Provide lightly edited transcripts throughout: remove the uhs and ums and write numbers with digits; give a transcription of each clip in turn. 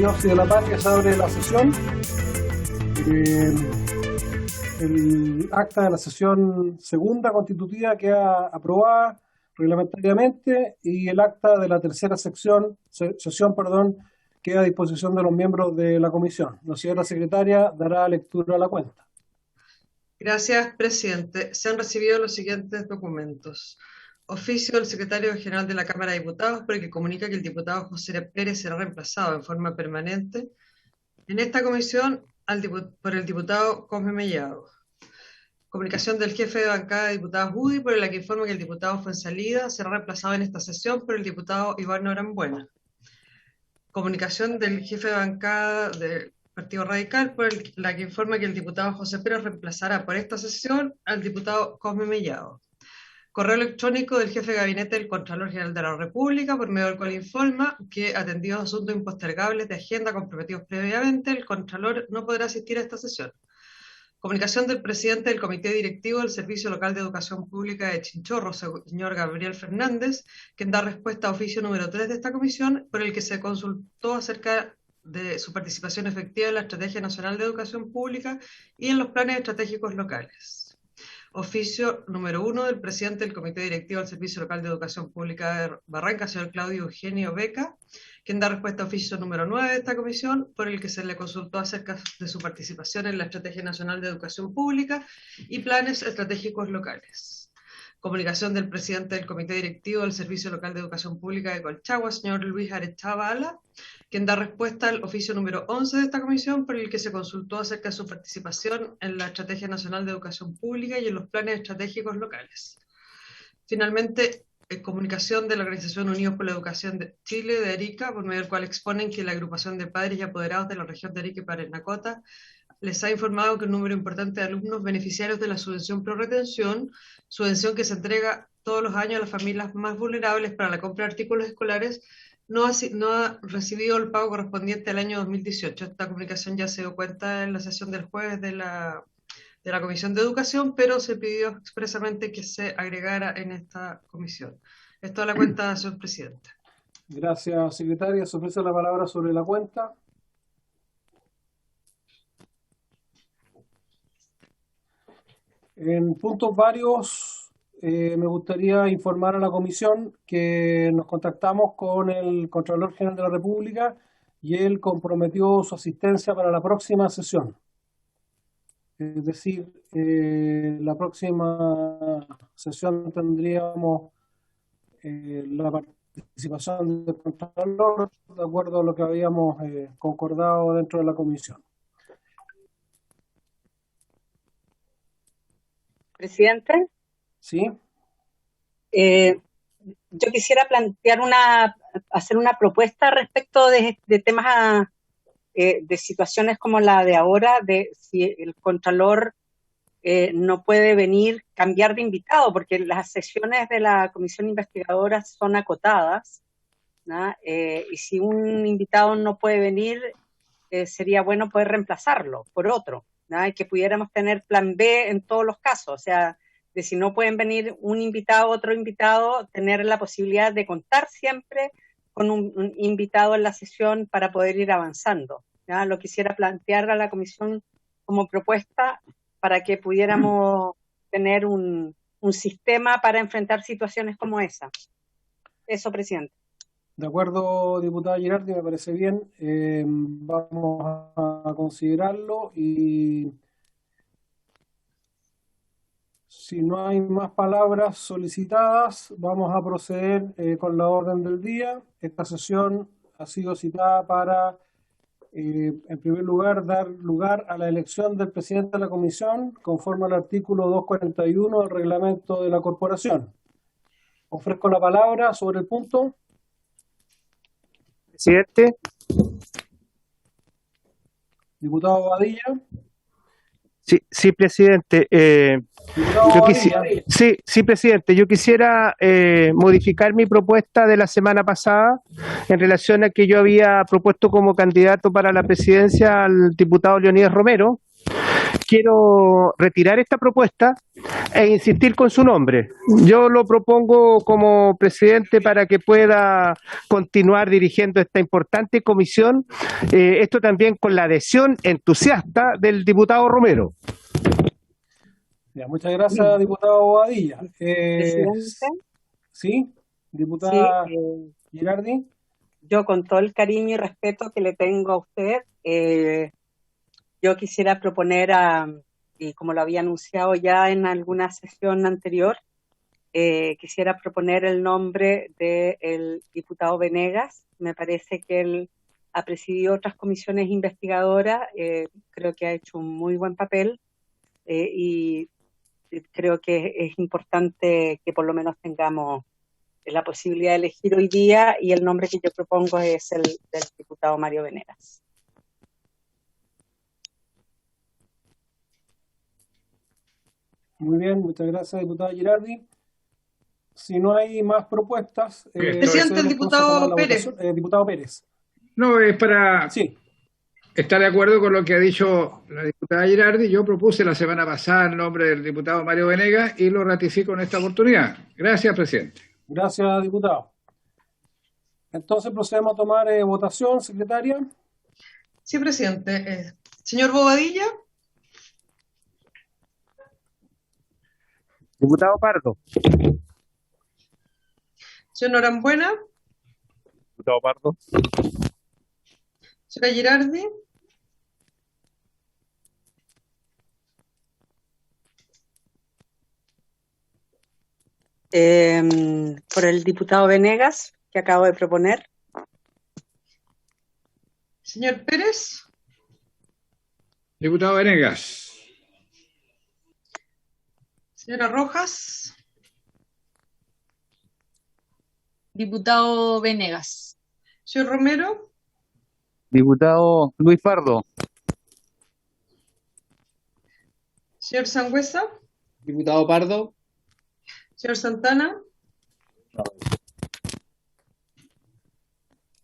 Dios y de la Patria se abre la sesión. El acta de la sesión segunda constitutiva queda aprobada reglamentariamente y el acta de la tercera sesión, queda a disposición de los miembros de la comisión. La señora secretaria dará lectura a la cuenta. Gracias, presidente. Se han recibido los siguientes documentos. Oficio del secretario general de la Cámara de Diputados por el que comunica que el diputado José Pérez será reemplazado en forma permanente en esta comisión por el diputado Cosme Mellado. Comunicación del jefe de bancada de diputados UDI por la que informa que el diputado Fuenzalida será reemplazado en esta sesión por el diputado Iván Norambuena. Comunicación del jefe de bancada del Partido Radical por la que informa que el diputado José Pérez reemplazará por esta sesión al diputado Cosme Mellado. Correo electrónico del jefe de gabinete del Contralor General de la República, por medio del cual informa que, atendidos asuntos impostergables de agenda comprometidos previamente, el Contralor no podrá asistir a esta sesión. Comunicación del presidente del Comité Directivo del Servicio Local de Educación Pública de Chinchorro, señor Gabriel Fernández, quien da respuesta a oficio número 3 de esta comisión, por el que se consultó acerca de su participación efectiva en la Estrategia Nacional de Educación Pública y en los planes estratégicos locales. Oficio número 1 del presidente del Comité Directivo del Servicio Local de Educación Pública de Barranca, señor Claudio Eugenio Beca, quien da respuesta a oficio número 9 de esta comisión, por el que se le consultó acerca de su participación en la Estrategia Nacional de Educación Pública y planes estratégicos locales. Comunicación del presidente del Comité Directivo del Servicio Local de Educación Pública de Colchagua, señor Luis Arechavala, quien da respuesta al oficio número 11 de esta comisión, por el que se consultó acerca de su participación en la Estrategia Nacional de Educación Pública y en los planes estratégicos locales. Finalmente, comunicación de la Organización Unidos por la Educación de Chile de Arica, por medio del cual exponen que la agrupación de padres y apoderados de la región de Arica y Parinacota les ha informado que un número importante de alumnos beneficiarios de la subvención pro retención, subvención que se entrega todos los años a las familias más vulnerables para la compra de artículos escolares, no ha recibido el pago correspondiente al año 2018. Esta comunicación ya se dio cuenta en la sesión del jueves de la Comisión de Educación, pero se pidió expresamente que se agregara en esta comisión. Esto a la cuenta, señor presidente. Gracias, secretaria. Se ofrece la palabra sobre la cuenta. En puntos varios, me gustaría informar a la comisión que nos contactamos con el Contralor General de la República y él comprometió su asistencia para la próxima sesión. Es decir, la próxima sesión tendríamos la participación del Contralor de acuerdo a lo que habíamos concordado dentro de la comisión. Presidente. Sí. Yo quisiera hacer una propuesta respecto de temas de situaciones como la de ahora, de si el Contralor no puede venir, cambiar de invitado, porque las sesiones de la comisión investigadora son acotadas, ¿no? Y si un invitado no puede venir, sería bueno poder reemplazarlo por otro, ¿no? Y que pudiéramos tener plan B en todos los casos, o sea, de si no pueden venir un invitado, otro invitado, tener la posibilidad de contar siempre con un invitado en la sesión para poder ir avanzando, ¿ya? Lo quisiera plantear a la comisión como propuesta para que pudiéramos tener un sistema para enfrentar situaciones como esa. Eso, presidente. De acuerdo, diputada Girardi, me parece bien. Vamos a considerarlo y si no hay más palabras solicitadas, vamos a proceder con la orden del día. Esta sesión ha sido citada para, en primer lugar, dar lugar a la elección del presidente de la comisión, conforme al artículo 241 del reglamento de la corporación. Ofrezco la palabra sobre el punto. Presidente. Diputado Badilla. Sí, presidente. Presidente. Yo quisiera modificar mi propuesta de la semana pasada en relación a que yo había propuesto como candidato para la presidencia al diputado Leonidas Romero. quiero retirar esta propuesta e insistir con su nombre. Yo lo propongo como presidente para que pueda continuar dirigiendo esta importante comisión, esto también con la adhesión entusiasta del diputado Romero. Ya, muchas gracias, diputado Bobadilla. Presidente. ¿Sí? Diputada Girardi. Yo con todo el cariño y respeto que le tengo a usted, yo quisiera proponer, y como lo había anunciado ya en alguna sesión anterior, quisiera proponer el nombre del diputado Venegas. Me parece que él ha presidido otras comisiones investigadoras, creo que ha hecho un muy buen papel y creo que es importante que por lo menos tengamos la posibilidad de elegir hoy día, y el nombre que yo propongo es el del diputado Mario Venegas. Muy bien, muchas gracias, diputada Girardi. Si no hay más propuestas, presidente, el diputado Pérez. Diputado Pérez. No, es para Sí. estar de acuerdo con lo que ha dicho la diputada Girardi. Yo propuse la semana pasada el nombre del diputado Mario Venegas y lo ratifico en esta oportunidad. Gracias, presidente. Gracias, diputado. Entonces procedemos a tomar votación, secretaria. Sí, presidente. Señor Bobadilla. Diputado Pardo. Señor Norambuena. Diputado Pardo. Señora Girardi. Por el diputado Venegas, que acabo de proponer. Señor Pérez. Diputado Venegas. Señora Rojas. Diputado Venegas. Señor Romero. Diputado Luis Pardo. Señor Sangüesa. Diputado Pardo. Señor Santana.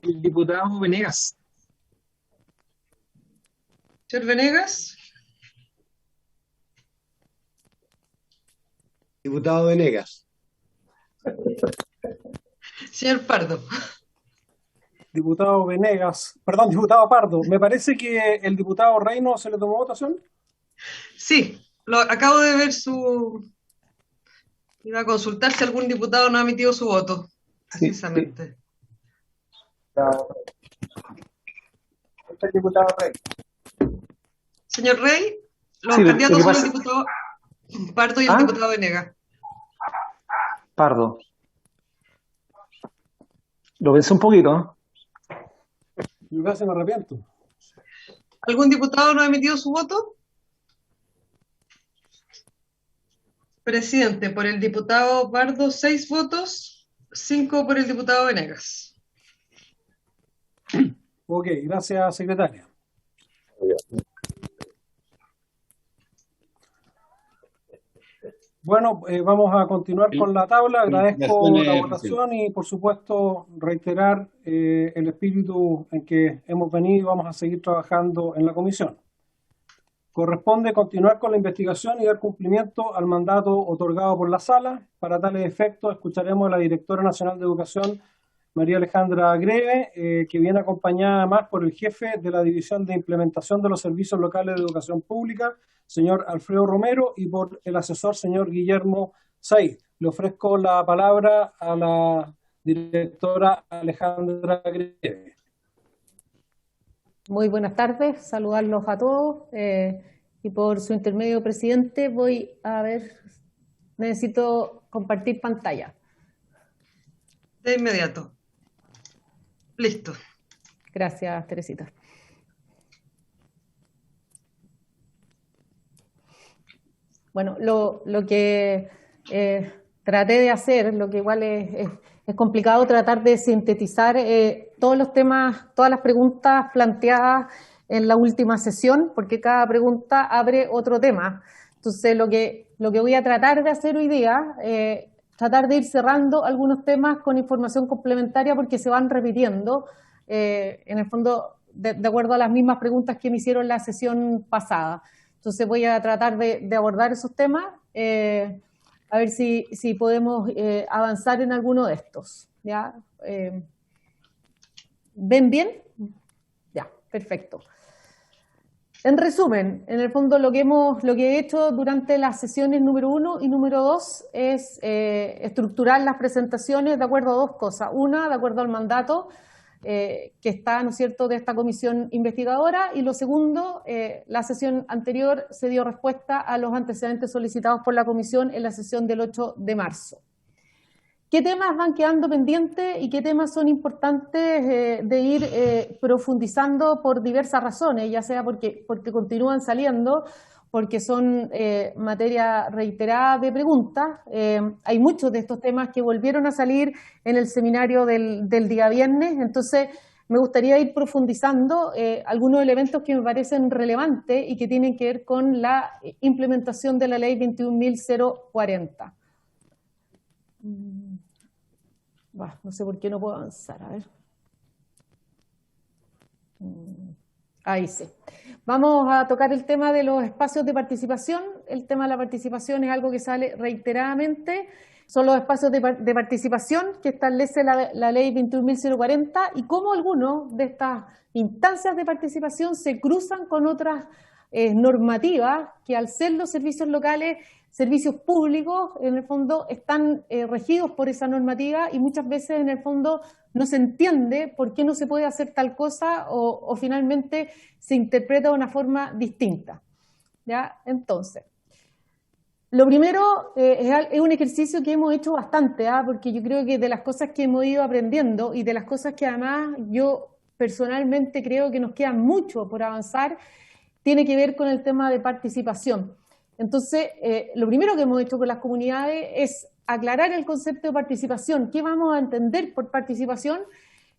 El diputado Venegas. Señor Venegas. Diputado Venegas. Señor Pardo. Diputado Venegas, perdón, diputado Pardo. Me parece que el diputado Reino se le tomó votación. Sí, acabo de ver Iba a consultar si algún diputado no ha emitido su voto, precisamente. El diputado Rey. Señor Rey, los Sí, candidatos lo que son pasa- el diputado Pardo y el diputado Venegas. Pardo. Lo pensé un poquito, ¿no? Yo casi me arrepiento. ¿Algún diputado no ha emitido su voto? Presidente, por el diputado Pardo, 6 votos, 5 por el diputado Venegas. Ok, gracias, secretaria. Bueno, vamos a continuar con la tabla. Agradezco la votación y, por supuesto, reiterar el espíritu en que hemos venido y vamos a seguir trabajando en la comisión. Corresponde continuar con la investigación y dar cumplimiento al mandato otorgado por la sala. Para tales efectos, escucharemos a la Directora Nacional de Educación, María Alejandra Greve, que viene acompañada además por el jefe de la División de Implementación de los Servicios Locales de Educación Pública, señor Alfredo Romero, y por el asesor, señor Guillermo Said. Le ofrezco la palabra a la directora Alejandra Greve. Muy buenas tardes, saludarlos a todos y por su intermedio, presidente, necesito compartir pantalla. De inmediato. Listo. Gracias, Teresita. Bueno, lo que traté de hacer, lo que igual es complicado tratar de sintetizar todos los temas, todas las preguntas planteadas en la última sesión, porque cada pregunta abre otro tema. Entonces, lo que voy a tratar de hacer hoy día, tratar de ir cerrando algunos temas con información complementaria porque se van repitiendo, en el fondo, de acuerdo a las mismas preguntas que me hicieron la sesión pasada. Entonces voy a tratar de abordar esos temas, a ver si podemos avanzar en alguno de estos. ¿Ya? ¿Ven bien? Ya, perfecto. En resumen, en el fondo lo que he hecho durante las sesiones número 1 y número 2 es estructurar las presentaciones de acuerdo a dos cosas. Una, de acuerdo al mandato que está, ¿no es cierto?, de esta comisión investigadora, y lo segundo, la sesión anterior se dio respuesta a los antecedentes solicitados por la comisión en la sesión del 8 de marzo. ¿Qué temas van quedando pendientes y qué temas son importantes de ir profundizando por diversas razones, ya sea porque continúan saliendo, porque son materia reiterada de preguntas? Hay muchos de estos temas que volvieron a salir en el seminario del día viernes, entonces me gustaría ir profundizando algunos elementos que me parecen relevantes y que tienen que ver con la implementación de la ley 21.040. No sé por qué no puedo avanzar, a ver. Ahí sí. Vamos a tocar el tema de los espacios de participación. El tema de la participación es algo que sale reiteradamente. Son los espacios de participación que establece la ley 21.040 y cómo algunos de estas instancias de participación se cruzan con otras normativas que, al ser los servicios locales servicios públicos, en el fondo están regidos por esa normativa, y muchas veces en el fondo no se entiende por qué no se puede hacer tal cosa o finalmente se interpreta de una forma distinta. ¿Ya? Entonces, lo primero es un ejercicio que hemos hecho bastante, porque yo creo que de las cosas que hemos ido aprendiendo y de las cosas que además yo personalmente creo que nos queda mucho por avanzar, tiene que ver con el tema de participación. Entonces, lo primero que hemos hecho con las comunidades es aclarar el concepto de participación, qué vamos a entender por participación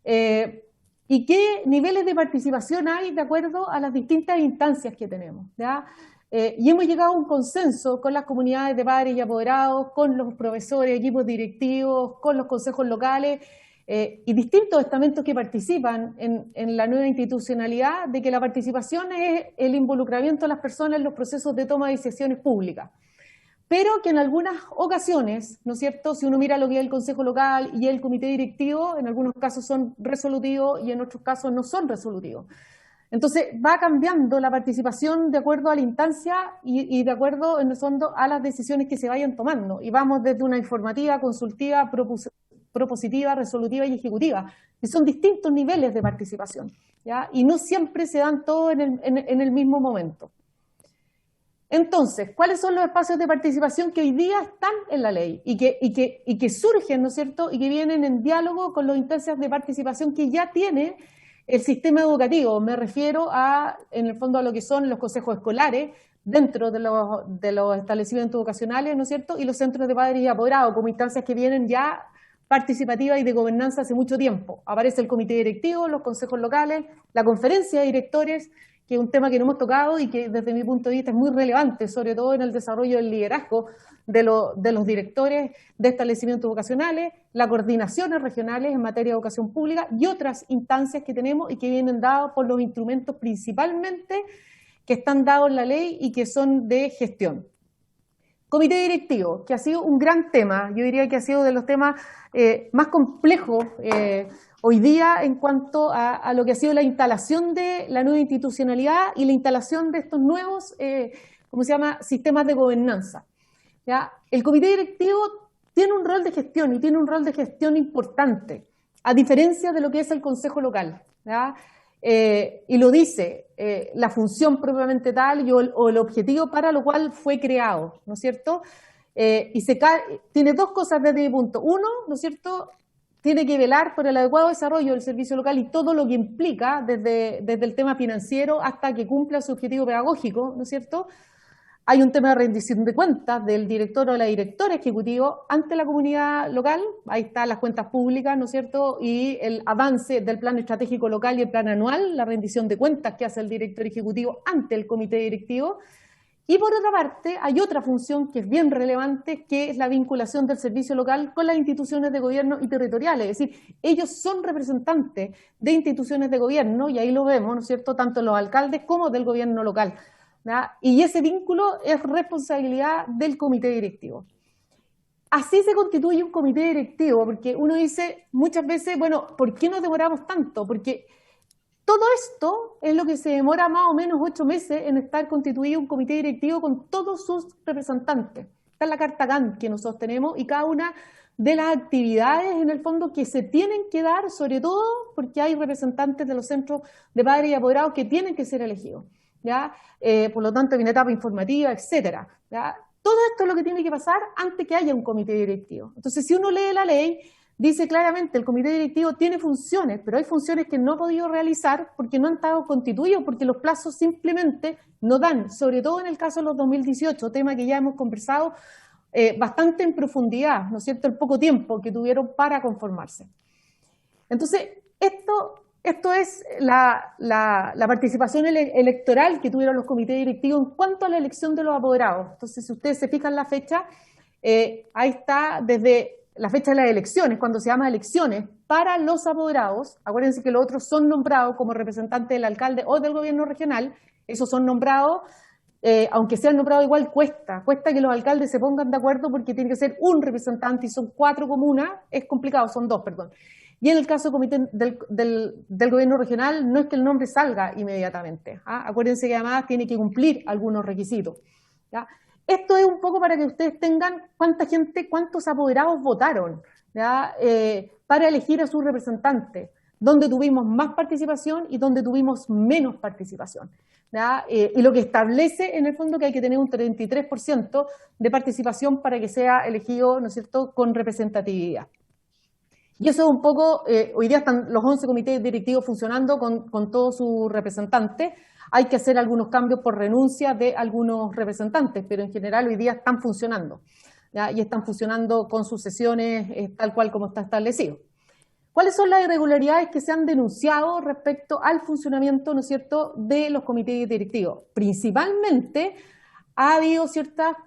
y qué niveles de participación hay de acuerdo a las distintas instancias que tenemos, ¿ya? Y hemos llegado a un consenso con las comunidades de padres y apoderados, con los profesores, equipos directivos, con los consejos locales y distintos estamentos que participan en la nueva institucionalidad, de que la participación es el involucramiento de las personas en los procesos de toma de decisiones públicas. Pero que en algunas ocasiones, ¿no es cierto?, si uno mira lo que es el consejo local y el comité directivo, en algunos casos son resolutivos y en otros casos no son resolutivos. Entonces va cambiando la participación de acuerdo a la instancia y de acuerdo, en el fondo, a las decisiones que se vayan tomando. Y vamos desde una informativa, consultiva, propositiva, resolutiva y ejecutiva. Y son distintos niveles de participación, ¿ya? Y no siempre se dan todos en el mismo momento. Entonces, ¿cuáles son los espacios de participación que hoy día están en la ley y que surgen, ¿no es cierto?, y que vienen en diálogo con las instancias de participación que ya tiene el sistema educativo? Me refiero en el fondo, a lo que son los consejos escolares dentro de los establecimientos educacionales, ¿no es cierto?, y los centros de padres y apoderados, como instancias que vienen ya participativas y de gobernanza hace mucho tiempo. Aparece el comité directivo, los consejos locales, la conferencia de directores, que es un tema que no hemos tocado y que desde mi punto de vista es muy relevante, sobre todo en el desarrollo del liderazgo de los directores de establecimientos educacionales, las coordinaciones regionales en materia de educación pública y otras instancias que tenemos y que vienen dadas por los instrumentos principalmente que están dados en la ley y que son de gestión. Comité directivo, que ha sido un gran tema, yo diría que ha sido de los temas más complejos hoy día en cuanto a lo que ha sido la instalación de la nueva institucionalidad y la instalación de estos nuevos, ¿cómo se llama?, sistemas de gobernanza. ¿Ya? El comité directivo tiene un rol de gestión y tiene un rol de gestión importante, a diferencia de lo que es el consejo local, ¿ya? Y lo dice la función propiamente tal o el objetivo para lo cual fue creado, ¿no es cierto? Y tiene dos cosas desde mi punto. Uno, ¿no es cierto?, tiene que velar por el adecuado desarrollo del servicio local y todo lo que implica, desde el tema financiero hasta que cumpla su objetivo pedagógico, ¿no es cierto? Hay un tema de rendición de cuentas del director o la directora ejecutivo ante la comunidad local. Ahí están las cuentas públicas, ¿no es cierto?, y el avance del plan estratégico local y el plan anual, la rendición de cuentas que hace el director ejecutivo ante el comité directivo. Y por otra parte, hay otra función que es bien relevante, que es la vinculación del servicio local con las instituciones de gobierno y territoriales. Es decir, ellos son representantes de instituciones de gobierno, y ahí lo vemos, ¿no es cierto?, tanto los alcaldes como del gobierno local. ¿ya? Y ese vínculo es responsabilidad del comité directivo. Así se constituye un comité directivo, porque uno dice muchas veces, bueno, ¿por qué nos demoramos tanto? Porque todo esto es lo que se demora más o menos 8 meses en estar constituido un comité directivo con todos sus representantes. Esta es la carta Gantt que nosotros tenemos y cada una de las actividades en el fondo que se tienen que dar, sobre todo porque hay representantes de los centros de padres y apoderados que tienen que ser elegidos, ¿ya? Por lo tanto hay una etapa informativa, etcétera, ¿ya? Todo esto es lo que tiene que pasar antes que haya un comité directivo. Entonces, si uno lee la ley, dice claramente el comité directivo tiene funciones, pero hay funciones que no ha podido realizar porque no han estado constituidos, porque los plazos simplemente no dan, sobre todo en el caso de los 2018, tema que ya hemos conversado bastante en profundidad, ¿no es cierto?, el poco tiempo que tuvieron para conformarse. Entonces, esto es la participación electoral que tuvieron los comités directivos en cuanto a la elección de los apoderados. Entonces, si ustedes se fijan la fecha, ahí está desde la fecha de las elecciones, cuando se llama elecciones para los apoderados. Acuérdense que los otros son nombrados como representantes del alcalde o del gobierno regional, esos son nombrados, aunque sean nombrados igual cuesta que los alcaldes se pongan de acuerdo porque tiene que ser un representante y son 4 comunas, es complicado, son 2, perdón. Y en el caso del comité del gobierno regional, no es que el nombre salga inmediatamente, ¿ah? Acuérdense que además tiene que cumplir algunos requisitos, ¿ya? Esto es un poco para que ustedes tengan cuántos apoderados votaron, ¿ya? Para elegir a sus representantes, donde tuvimos más participación y donde tuvimos menos participación, ¿ya? Y lo que establece en el fondo que hay que tener un 33% de participación para que sea elegido, ¿no es cierto?, con representatividad. Y eso es un poco, hoy día están los 11 comités directivos funcionando con todos sus representantes. Hay que hacer algunos cambios por renuncia de algunos representantes, pero en general hoy día están funcionando, ¿ya? Y están funcionando con sus sesiones tal cual como está establecido. ¿Cuáles son las irregularidades que se han denunciado respecto al funcionamiento, ¿no es cierto?, de los comités directivos? Principalmente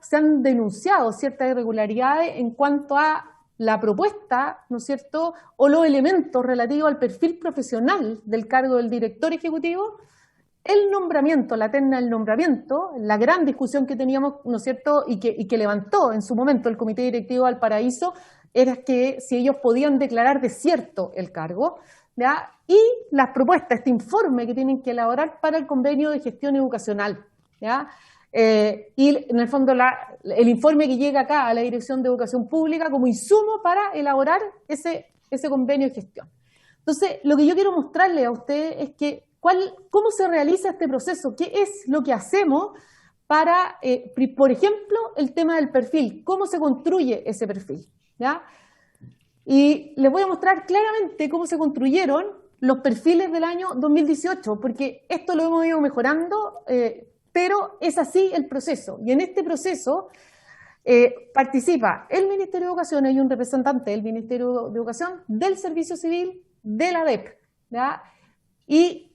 se han denunciado ciertas irregularidades en cuanto a la propuesta, ¿no es cierto?, o los elementos relativos al perfil profesional del cargo del director ejecutivo, el nombramiento, la terna del nombramiento, la gran discusión que teníamos, ¿no es cierto?, y que levantó en su momento el Comité Directivo de Valparaíso, era que si ellos podían declarar desierto el cargo, ¿ya? Y las propuestas, este informe que tienen que elaborar para el convenio de gestión educacional, ¿ya? Y en el fondo el informe que llega acá a la Dirección de Educación Pública como insumo para elaborar ese convenio de gestión. Entonces, lo que yo quiero mostrarle a ustedes es que cómo se realiza este proceso, qué es lo que hacemos para, por ejemplo, el tema del perfil, cómo se construye ese perfil, ¿ya? Y les voy a mostrar claramente cómo se construyeron los perfiles del año 2018, porque esto lo hemos ido mejorando, pero es así el proceso. Y en este proceso participa el Ministerio de Educación, hay un representante del Ministerio de Educación, del Servicio Civil, de la DEP, ¿ya? Y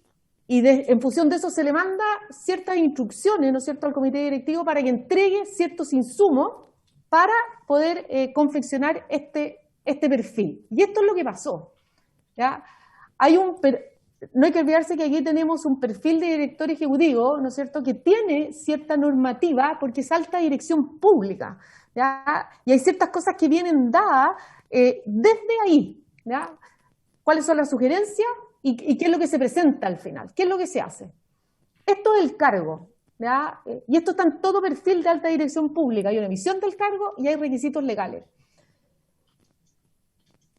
en función de eso se le manda ciertas instrucciones, ¿no es cierto?, al comité directivo para que entregue ciertos insumos para poder confeccionar este perfil. Y esto es lo que pasó, ¿ya? No hay que olvidarse que aquí tenemos un perfil de director ejecutivo, ¿no es cierto?, que tiene cierta normativa porque es alta dirección pública, ¿ya? Y hay ciertas cosas que vienen dadas desde ahí, ¿ya? ¿Cuáles son las sugerencias y qué es lo que se presenta al final? ¿Qué es lo que se hace? Esto es el cargo, ¿ya? Y esto está en todo perfil de alta dirección pública. Hay una emisión del cargo y hay requisitos legales.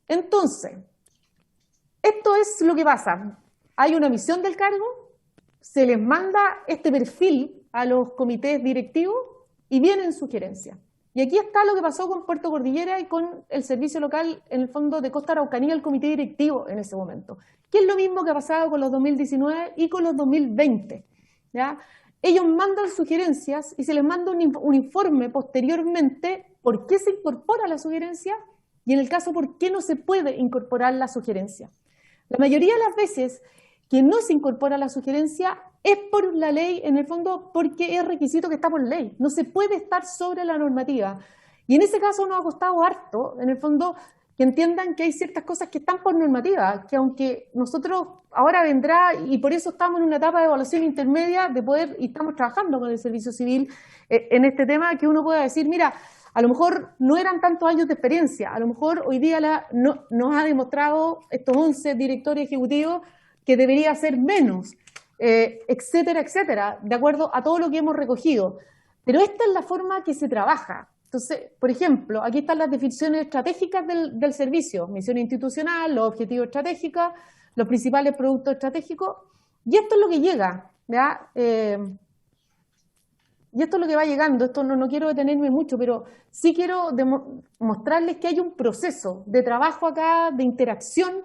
Entonces, esto es lo que pasa. Hay una emisión del cargo, se les manda este perfil a los comités directivos y vienen sugerencias. Y aquí está lo que pasó con Puerto Cordillera y con el servicio local, en el fondo de Costa Araucanía, el comité directivo en ese momento. Que es lo mismo que ha pasado con los 2019 y con los 2020, ¿ya? Ellos mandan sugerencias y se les manda un informe posteriormente por qué se incorpora la sugerencia y en el caso por qué no se puede incorporar la sugerencia. La mayoría de las veces que no se incorpora la sugerencia es por la ley, en el fondo porque es requisito que está por ley, no se puede estar sobre la normativa. Y en ese caso nos ha costado harto, en el fondo, que entiendan que hay ciertas cosas que están por normativa, que aunque nosotros ahora vendrá, y por eso estamos en una etapa de evaluación intermedia de poder, y estamos trabajando con el servicio civil en este tema, que uno pueda decir, mira, a lo mejor no eran tantos años de experiencia, a lo mejor hoy día nos ha demostrado estos 11 directores ejecutivos que debería ser menos, etcétera, etcétera, de acuerdo a todo lo que hemos recogido. Pero esta es la forma que se trabaja. Entonces, por ejemplo, aquí están las definiciones estratégicas del servicio, misión institucional, los objetivos estratégicos, los principales productos estratégicos, y esto es lo que llega, ¿ya? Y esto es lo que va llegando. Esto no quiero detenerme mucho, pero sí quiero mostrarles que hay un proceso de trabajo acá, de interacción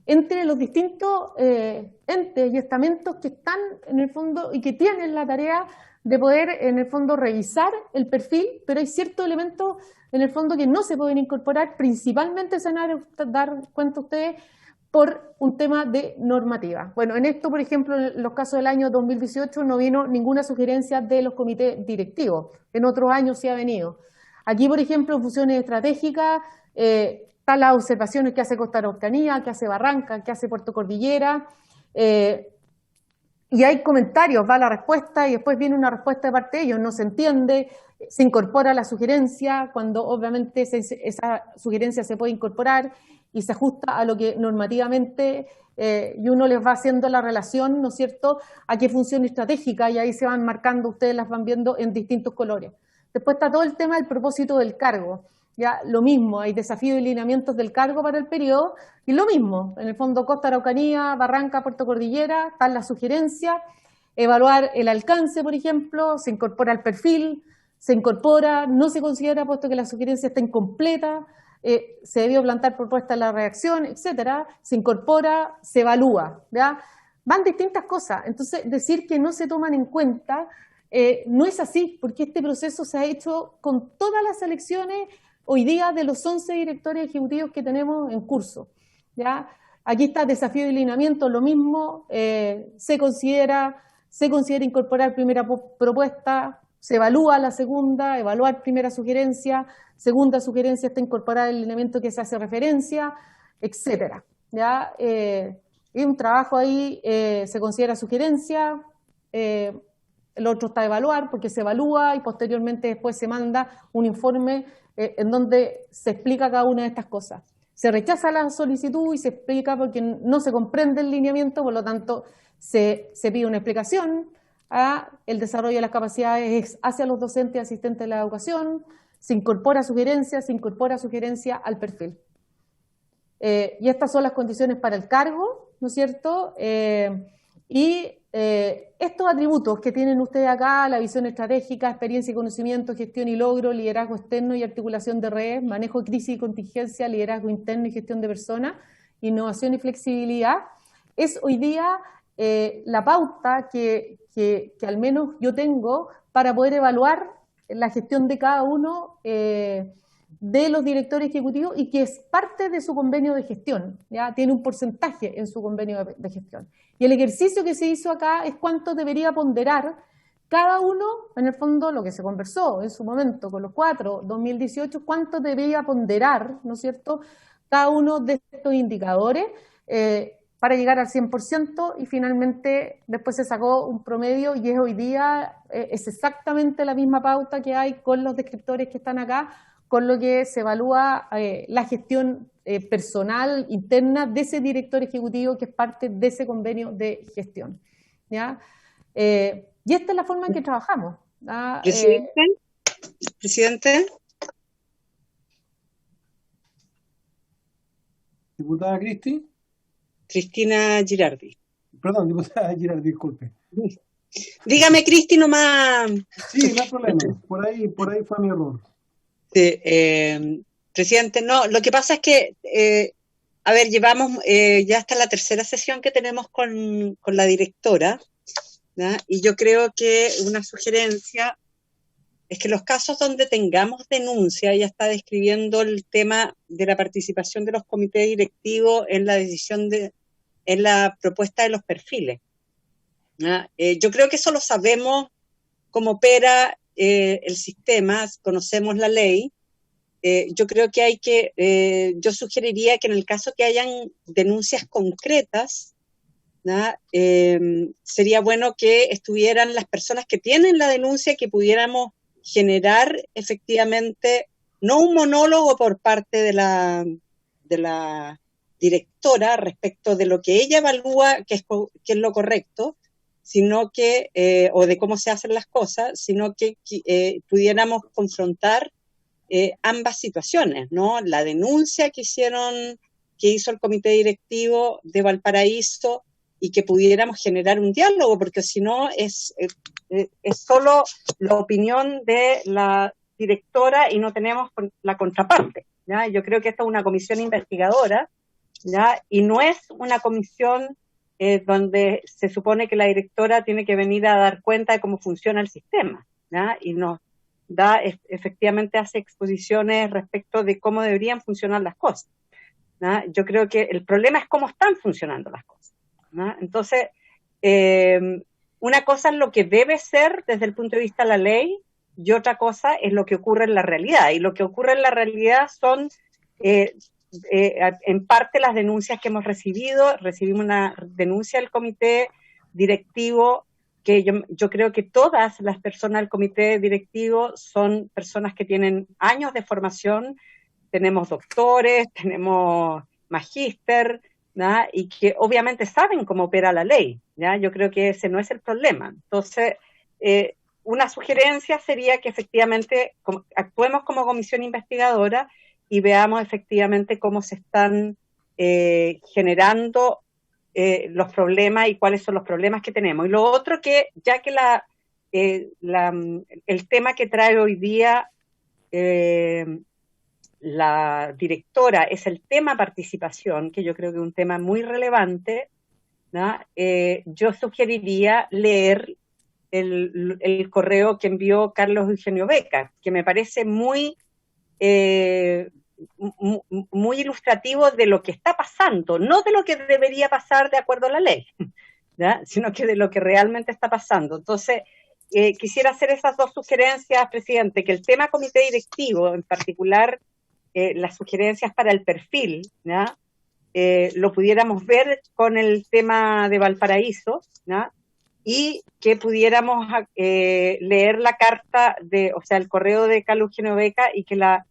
entre los distintos entes y estamentos que están en el fondo y que tienen la tarea de poder en el fondo revisar el perfil, pero hay ciertos elementos en el fondo que no se pueden incorporar, principalmente se van a dar cuenta ustedes por un tema de normativa. Bueno, en esto, por ejemplo, en los casos del año 2018 no vino ninguna sugerencia de los comités directivos, en otros años sí ha venido. Aquí, por ejemplo, en funciones estratégicas, están las observaciones que hace Costa Araucanía, que hace Barranca, que hace Puerto Cordillera, y hay comentarios, va la respuesta y después viene una respuesta de parte de ellos, no se entiende, se incorpora la sugerencia, cuando obviamente esa sugerencia se puede incorporar y se ajusta a lo que normativamente, y uno les va haciendo la relación, ¿no es cierto?, a qué función estratégica, y ahí se van marcando, ustedes las van viendo en distintos colores. Después está todo el tema del propósito del cargo. Ya lo mismo, hay desafíos y lineamientos del cargo para el periodo, y lo mismo, en el fondo Costa Araucanía, Barranca, Puerto Cordillera, están las sugerencias, evaluar el alcance, por ejemplo, se incorpora el perfil, se incorpora, no se considera puesto que la sugerencia está incompleta, se debió plantear propuesta de la reacción, etcétera, se incorpora, se evalúa, ¿ya? Van distintas cosas, entonces decir que no se toman en cuenta no es así, porque este proceso se ha hecho con todas las elecciones hoy día de los 11 directores ejecutivos que tenemos en curso, ¿ya? Aquí está desafío y lineamiento, lo mismo, se considera incorporar primera propuesta, se evalúa la segunda, evaluar primera sugerencia, segunda sugerencia está incorporada el lineamiento que se hace referencia, etcétera, ¿ya? Y un trabajo ahí, se considera sugerencia, el otro está a evaluar porque se evalúa y posteriormente después se manda un informe en donde se explica cada una de estas cosas. Se rechaza la solicitud y se explica porque no se comprende el lineamiento, por lo tanto se pide una explicación a el desarrollo de las capacidades hacia los docentes y asistentes de la educación, se incorpora sugerencia al perfil. Y estas son las condiciones para el cargo, ¿no es cierto? Estos atributos que tienen ustedes acá, la visión estratégica, experiencia y conocimiento, gestión y logro, liderazgo externo y articulación de redes, manejo de crisis y contingencia, liderazgo interno y gestión de personas, innovación y flexibilidad, es hoy día la pauta que al menos yo tengo para poder evaluar la gestión de cada uno de los directores ejecutivos y que es parte de su convenio de gestión, ¿ya? Tiene un porcentaje en su convenio de gestión. Y el ejercicio que se hizo acá es cuánto debería ponderar cada uno, en el fondo lo que se conversó en su momento con los 4, 2018, cuánto debería ponderar, ¿no es cierto?, cada uno de estos indicadores para llegar al 100% y finalmente después se sacó un promedio y es hoy día es exactamente la misma pauta que hay con los descriptores que están acá, con lo que se evalúa la gestión personal interna de ese director ejecutivo que es parte de ese convenio de gestión, ¿ya? Y esta es la forma en que trabajamos, ¿ya? Presidente. Diputada Cristi. Cristina Girardi. Perdón, diputada Girardi, disculpe. Dígame, Cristi, nomás. Sí, no hay problema. Por ahí fue mi error. Sí, presidente, no, lo que pasa es que, a ver, llevamos ya hasta la tercera sesión que tenemos con la directora, ¿ya? Y yo creo que una sugerencia es que los casos donde tengamos denuncia, ella está describiendo el tema de la participación de los comités directivos en la decisión en la propuesta de los perfiles, ¿ya? Yo creo que eso lo sabemos cómo opera el sistema, conocemos la ley, yo creo que yo sugeriría que en el caso que hayan denuncias concretas, sería bueno que estuvieran las personas que tienen la denuncia, que pudiéramos generar efectivamente no un monólogo por parte de la directora respecto de lo que ella evalúa que es lo correcto, sino que, o de cómo se hacen las cosas, sino que pudiéramos confrontar ambas situaciones, ¿no? La denuncia que hizo el comité directivo de Valparaíso, y que pudiéramos generar un diálogo, porque si no es solo la opinión de la directora y no tenemos la contraparte, ¿ya? Yo creo que esta es una comisión investigadora, ¿ya? Y no es una comisión donde se supone que la directora tiene que venir a dar cuenta de cómo funciona el sistema, ¿ya? Y nos efectivamente hace exposiciones respecto de cómo deberían funcionar las cosas, ¿ya? Yo creo que el problema es cómo están funcionando las cosas, ¿no? Entonces, una cosa es lo que debe ser desde el punto de vista de la ley, y otra cosa es lo que ocurre en la realidad. Y lo que ocurre en la realidad son, en parte, las denuncias que hemos recibido. Recibimos una denuncia del comité directivo, que yo creo que todas las personas del comité directivo son personas que tienen años de formación. Tenemos doctores, tenemos magíster, ¿no? Y que obviamente saben cómo opera la ley, ¿ya? Yo creo que ese no es el problema. Entonces, una sugerencia sería que efectivamente actuemos como comisión investigadora y veamos efectivamente cómo se están generando los problemas y cuáles son los problemas que tenemos. Y lo otro, que ya que el tema que trae hoy día la directora es el tema participación, que yo creo que es un tema muy relevante, ¿no? Yo sugeriría leer el correo que envió Carlos Eugenio Beca, que me parece muy ilustrativo de lo que está pasando, no de lo que debería pasar de acuerdo a la ley, ¿ya? Sino que de lo que realmente está pasando. Entonces, quisiera hacer esas dos sugerencias, presidente, que el tema comité directivo, en particular las sugerencias para el perfil, ¿ya? Lo pudiéramos ver con el tema de Valparaíso, ¿ya? Y que pudiéramos leer la carta el correo de Carlos Eugenio Beca, y que la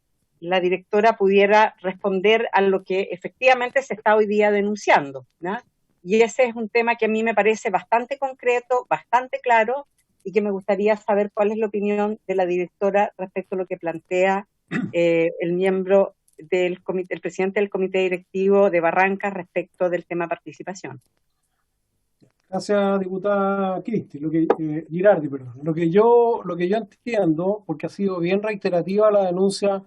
directora pudiera responder a lo que efectivamente se está hoy día denunciando, ¿no? Y ese es un tema que a mí me parece bastante concreto, bastante claro, y que me gustaría saber cuál es la opinión de la directora respecto a lo que plantea el miembro el presidente del comité directivo de Barrancas respecto del tema participación. Gracias, diputada Girardi, perdón. Lo que yo entiendo, porque ha sido bien reiterativa la denuncia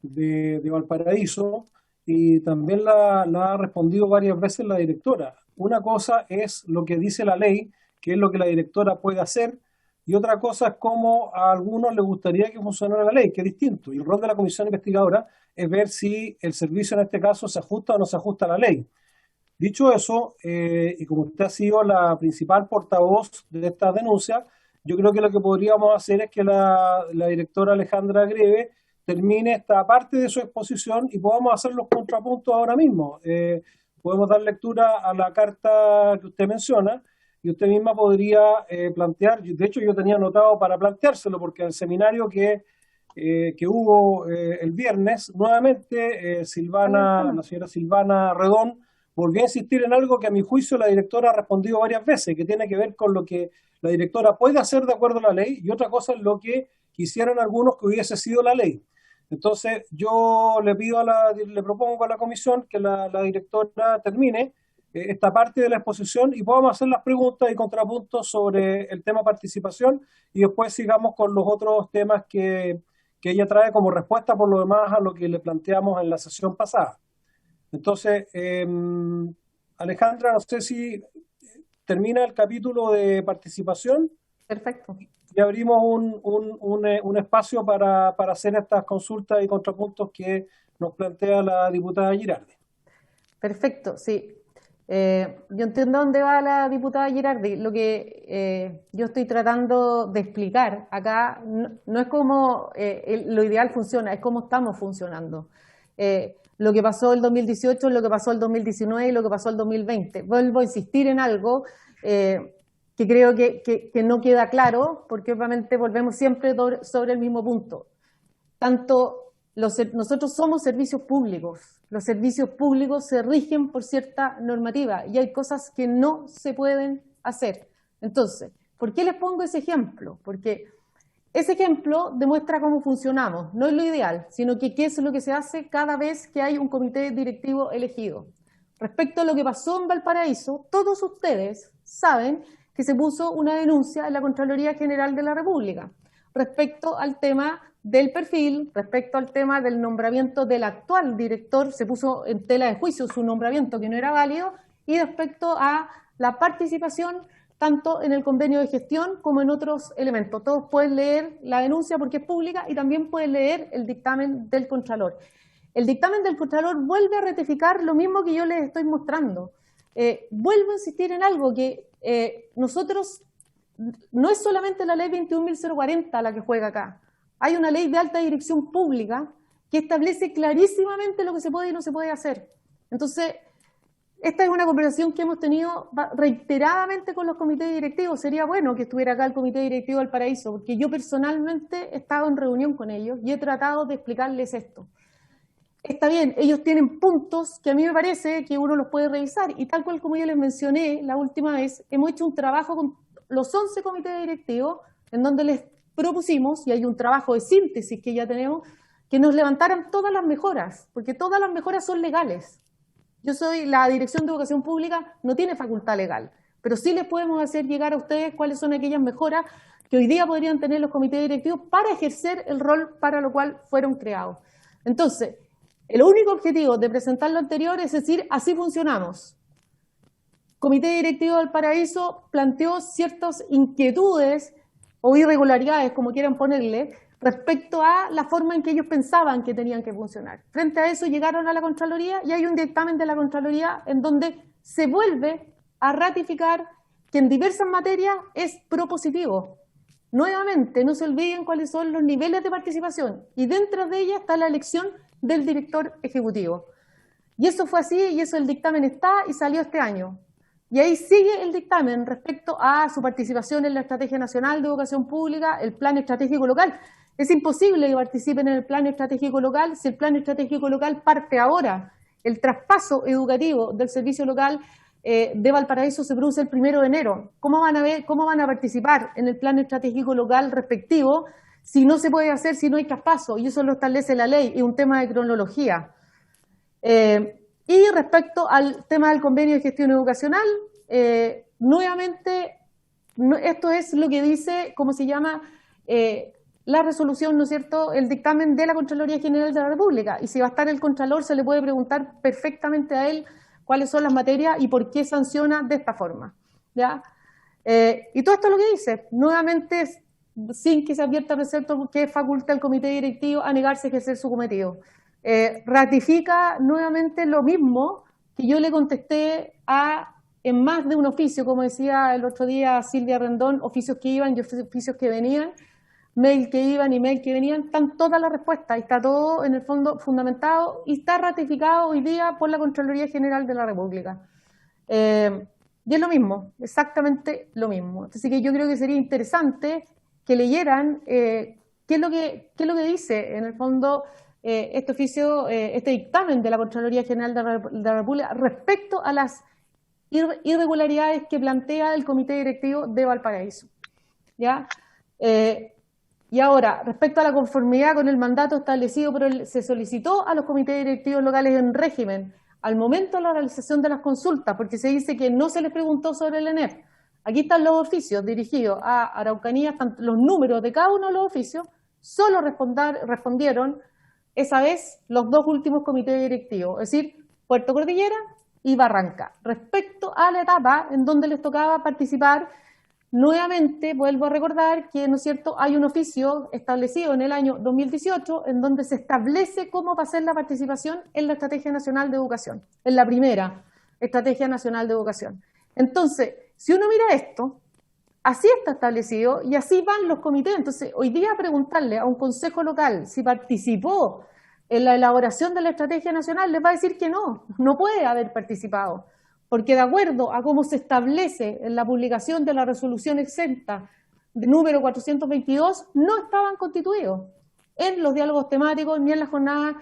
de Valparaíso, y también la ha respondido varias veces la directora. Una cosa es lo que dice la ley, que es lo que la directora puede hacer, y otra cosa es cómo a algunos les gustaría que funcionara la ley, que es distinto. Y el rol de la comisión investigadora es ver si el servicio en este caso se ajusta o no se ajusta a la ley. Dicho eso, y como usted ha sido la principal portavoz de esta denuncia, yo creo que lo que podríamos hacer es que la directora Alejandra Greve termine esta parte de su exposición y podamos hacer los contrapuntos ahora mismo. Podemos dar lectura a la carta que usted menciona, y usted misma podría plantear. De hecho, yo tenía anotado para planteárselo, porque en el seminario que hubo el viernes, nuevamente la señora Silvana Redón volvió a insistir en algo que a mi juicio la directora ha respondido varias veces, que tiene que ver con lo que la directora puede hacer de acuerdo a la ley, y otra cosa es lo que quisieran algunos que hubiese sido la ley. Entonces, yo le propongo a la comisión que la directora termine esta parte de la exposición y podamos hacer las preguntas y contrapuntos sobre el tema participación, y después sigamos con los otros temas que ella trae como respuesta, por lo demás, a lo que le planteamos en la sesión pasada. Entonces, Alejandra, no sé si termina el capítulo de participación. Perfecto. Y abrimos un espacio para hacer estas consultas y contrapuntos que nos plantea la diputada Girardi. Perfecto, sí. Yo entiendo dónde va la diputada Girardi. Lo que yo estoy tratando de explicar acá no es cómo lo ideal funciona, es cómo estamos funcionando. Lo que pasó el 2018, lo que pasó el 2019 y lo que pasó el 2020. Vuelvo a insistir en algo que creo que no queda claro, porque obviamente volvemos siempre sobre el mismo punto. Nosotros somos servicios públicos. Los servicios públicos se rigen por cierta normativa y hay cosas que no se pueden hacer. Entonces, ¿por qué les pongo ese ejemplo? Porque ese ejemplo demuestra cómo funcionamos. No es lo ideal, sino que qué es lo que se hace cada vez que hay un comité directivo elegido. Respecto a lo que pasó en Valparaíso, todos ustedes saben que se puso una denuncia en la Contraloría General de la República respecto al tema del perfil, respecto al tema del nombramiento del actual director, se puso en tela de juicio su nombramiento que no era válido, y respecto a la participación tanto en el convenio de gestión como en otros elementos. Todos pueden leer la denuncia porque es pública y también pueden leer el dictamen del Contralor. El dictamen del Contralor vuelve a ratificar lo mismo que yo les estoy mostrando. Vuelvo a insistir en algo que nosotros, no es solamente la ley 21.040 la que juega acá. Hay una ley de alta dirección pública que establece clarísimamente lo que se puede y no se puede hacer. Entonces, esta es una conversación que hemos tenido reiteradamente con los comités directivos. Sería bueno que estuviera acá el comité directivo del Paraíso, porque yo personalmente he estado en reunión con ellos y he tratado de explicarles esto. Está bien, ellos tienen puntos que a mí me parece que uno los puede revisar, y tal cual como yo les mencioné la última vez, hemos hecho un trabajo con los 11 comités directivos en donde les propusimos, y hay un trabajo de síntesis que ya tenemos, que nos levantaran todas las mejoras, porque todas las mejoras son legales. La Dirección de Educación Pública no tiene facultad legal, pero sí les podemos hacer llegar a ustedes cuáles son aquellas mejoras que hoy día podrían tener los comités directivos para ejercer el rol para lo cual fueron creados. Entonces, el único objetivo de presentar lo anterior es decir, así funcionamos. Comité Directivo del Paraíso planteó ciertas inquietudes o irregularidades, como quieran ponerle, respecto a la forma en que ellos pensaban que tenían que funcionar. Frente a eso llegaron a la Contraloría y hay un dictamen de la Contraloría en donde se vuelve a ratificar que en diversas materias es propositivo. Nuevamente, no se olviden cuáles son los niveles de participación y dentro de ella está la elección del director ejecutivo. Y eso fue así y eso el dictamen está y salió este año. Y ahí sigue el dictamen respecto a su participación en la Estrategia Nacional de Educación Pública, el Plan Estratégico Local. Es imposible que participen en el Plan Estratégico Local si el Plan Estratégico Local parte ahora. El traspaso educativo del servicio local de Valparaíso se produce el 1 de enero. ¿Cómo van a participar en el Plan Estratégico Local respectivo si no se puede hacer, si no hay traspaso? Y eso lo establece la ley, es un tema de cronología. Y respecto al tema del convenio de gestión educacional, nuevamente, esto es lo que dice, ¿cómo se llama? La resolución, ¿no es cierto?, el dictamen de la Contraloría General de la República. Y si va a estar el Contralor, se le puede preguntar perfectamente a él cuáles son las materias y por qué sanciona de esta forma, ¿ya? Y todo esto es lo que dice, nuevamente, sin que se advierta precepto que faculta al comité directivo a negarse a ejercer su cometido. Ratifica nuevamente lo mismo que yo le contesté en más de un oficio, como decía el otro día Silvia Rendón, oficios que iban y oficios que venían, mail que iban y mail que venían, están todas las respuestas, y está todo en el fondo fundamentado y está ratificado hoy día por la Contraloría General de la República. Y es lo mismo, exactamente lo mismo. Así que yo creo que sería interesante que leyeran qué es lo que dice en el fondo este oficio, este dictamen de la Contraloría General de la República respecto a las irregularidades que plantea el Comité Directivo de Valparaíso, ¿ya? Y ahora, respecto a la conformidad con el mandato establecido, se solicitó a los comités directivos locales en régimen al momento de la realización de las consultas, porque se dice que no se les preguntó sobre el ENEP. Aquí están los oficios dirigidos a Araucanía, están los números de cada uno de los oficios, solo respondieron esa vez los dos últimos comités directivos, es decir, Puerto Cordillera y Barranca. Respecto a la etapa en donde les tocaba participar, nuevamente vuelvo a recordar que, ¿no es cierto?, hay un oficio establecido en el año 2018 en donde se establece cómo va a ser la participación en la Estrategia Nacional de Educación, en la primera. Estrategia Nacional de Educación. Entonces, si uno mira esto, así está establecido y así van los comités. Entonces, hoy día preguntarle a un consejo local si participó en la elaboración de la Estrategia Nacional, les va a decir que no puede haber participado, porque de acuerdo a cómo se establece en la publicación de la resolución exenta número 422, no estaban constituidos en los diálogos temáticos, ni en las jornadas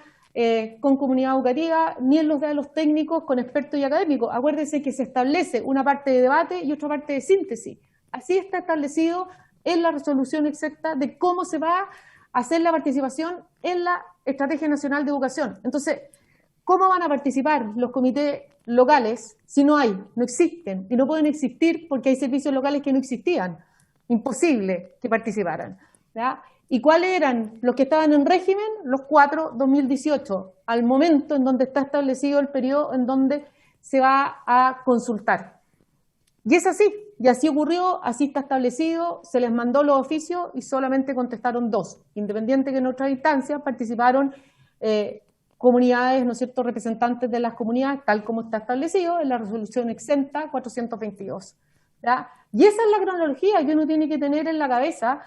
con comunidad educativa, ni en los diálogos técnicos con expertos y académicos. Acuérdense que se establece una parte de debate y otra parte de síntesis. Así está establecido en la resolución exenta de cómo se va a hacer la participación en la Estrategia Nacional de Educación. Entonces, ¿cómo van a participar los comités locales si no existen y no pueden existir porque hay servicios locales que no existían? Imposible que participaran, ¿ya? ¿Y cuáles eran los que estaban en régimen? Los 4/2018, al momento en donde está establecido el periodo en donde se va a consultar. Y es así, y así ocurrió, así está establecido, se les mandó los oficios y solamente contestaron 2. Independiente que en otras instancias participaron comunidades, ¿no es cierto?, representantes de las comunidades, tal como está establecido en la resolución exenta 422. ¿Ya? Y esa es la cronología que uno tiene que tener en la cabeza.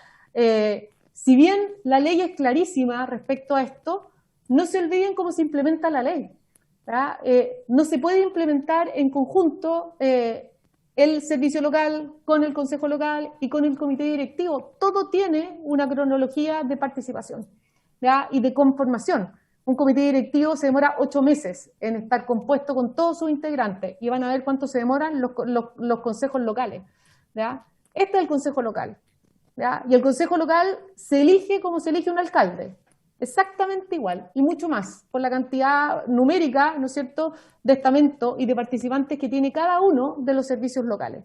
Si bien la ley es clarísima respecto a esto, no se olviden cómo se implementa la ley. ¿Ya? No se puede implementar en conjunto el servicio local con el consejo local y con el comité directivo. Todo tiene una cronología de participación, ¿ya? Y de conformación. Un comité directivo se demora 8 meses en estar compuesto con todos sus integrantes y van a ver cuánto se demoran los consejos locales, ¿ya? Este es el consejo local, ¿ya? Y el consejo local se elige como se elige un alcalde, exactamente igual y mucho más, por la cantidad numérica, ¿no es cierto?, de estamentos y de participantes que tiene cada uno de los servicios locales.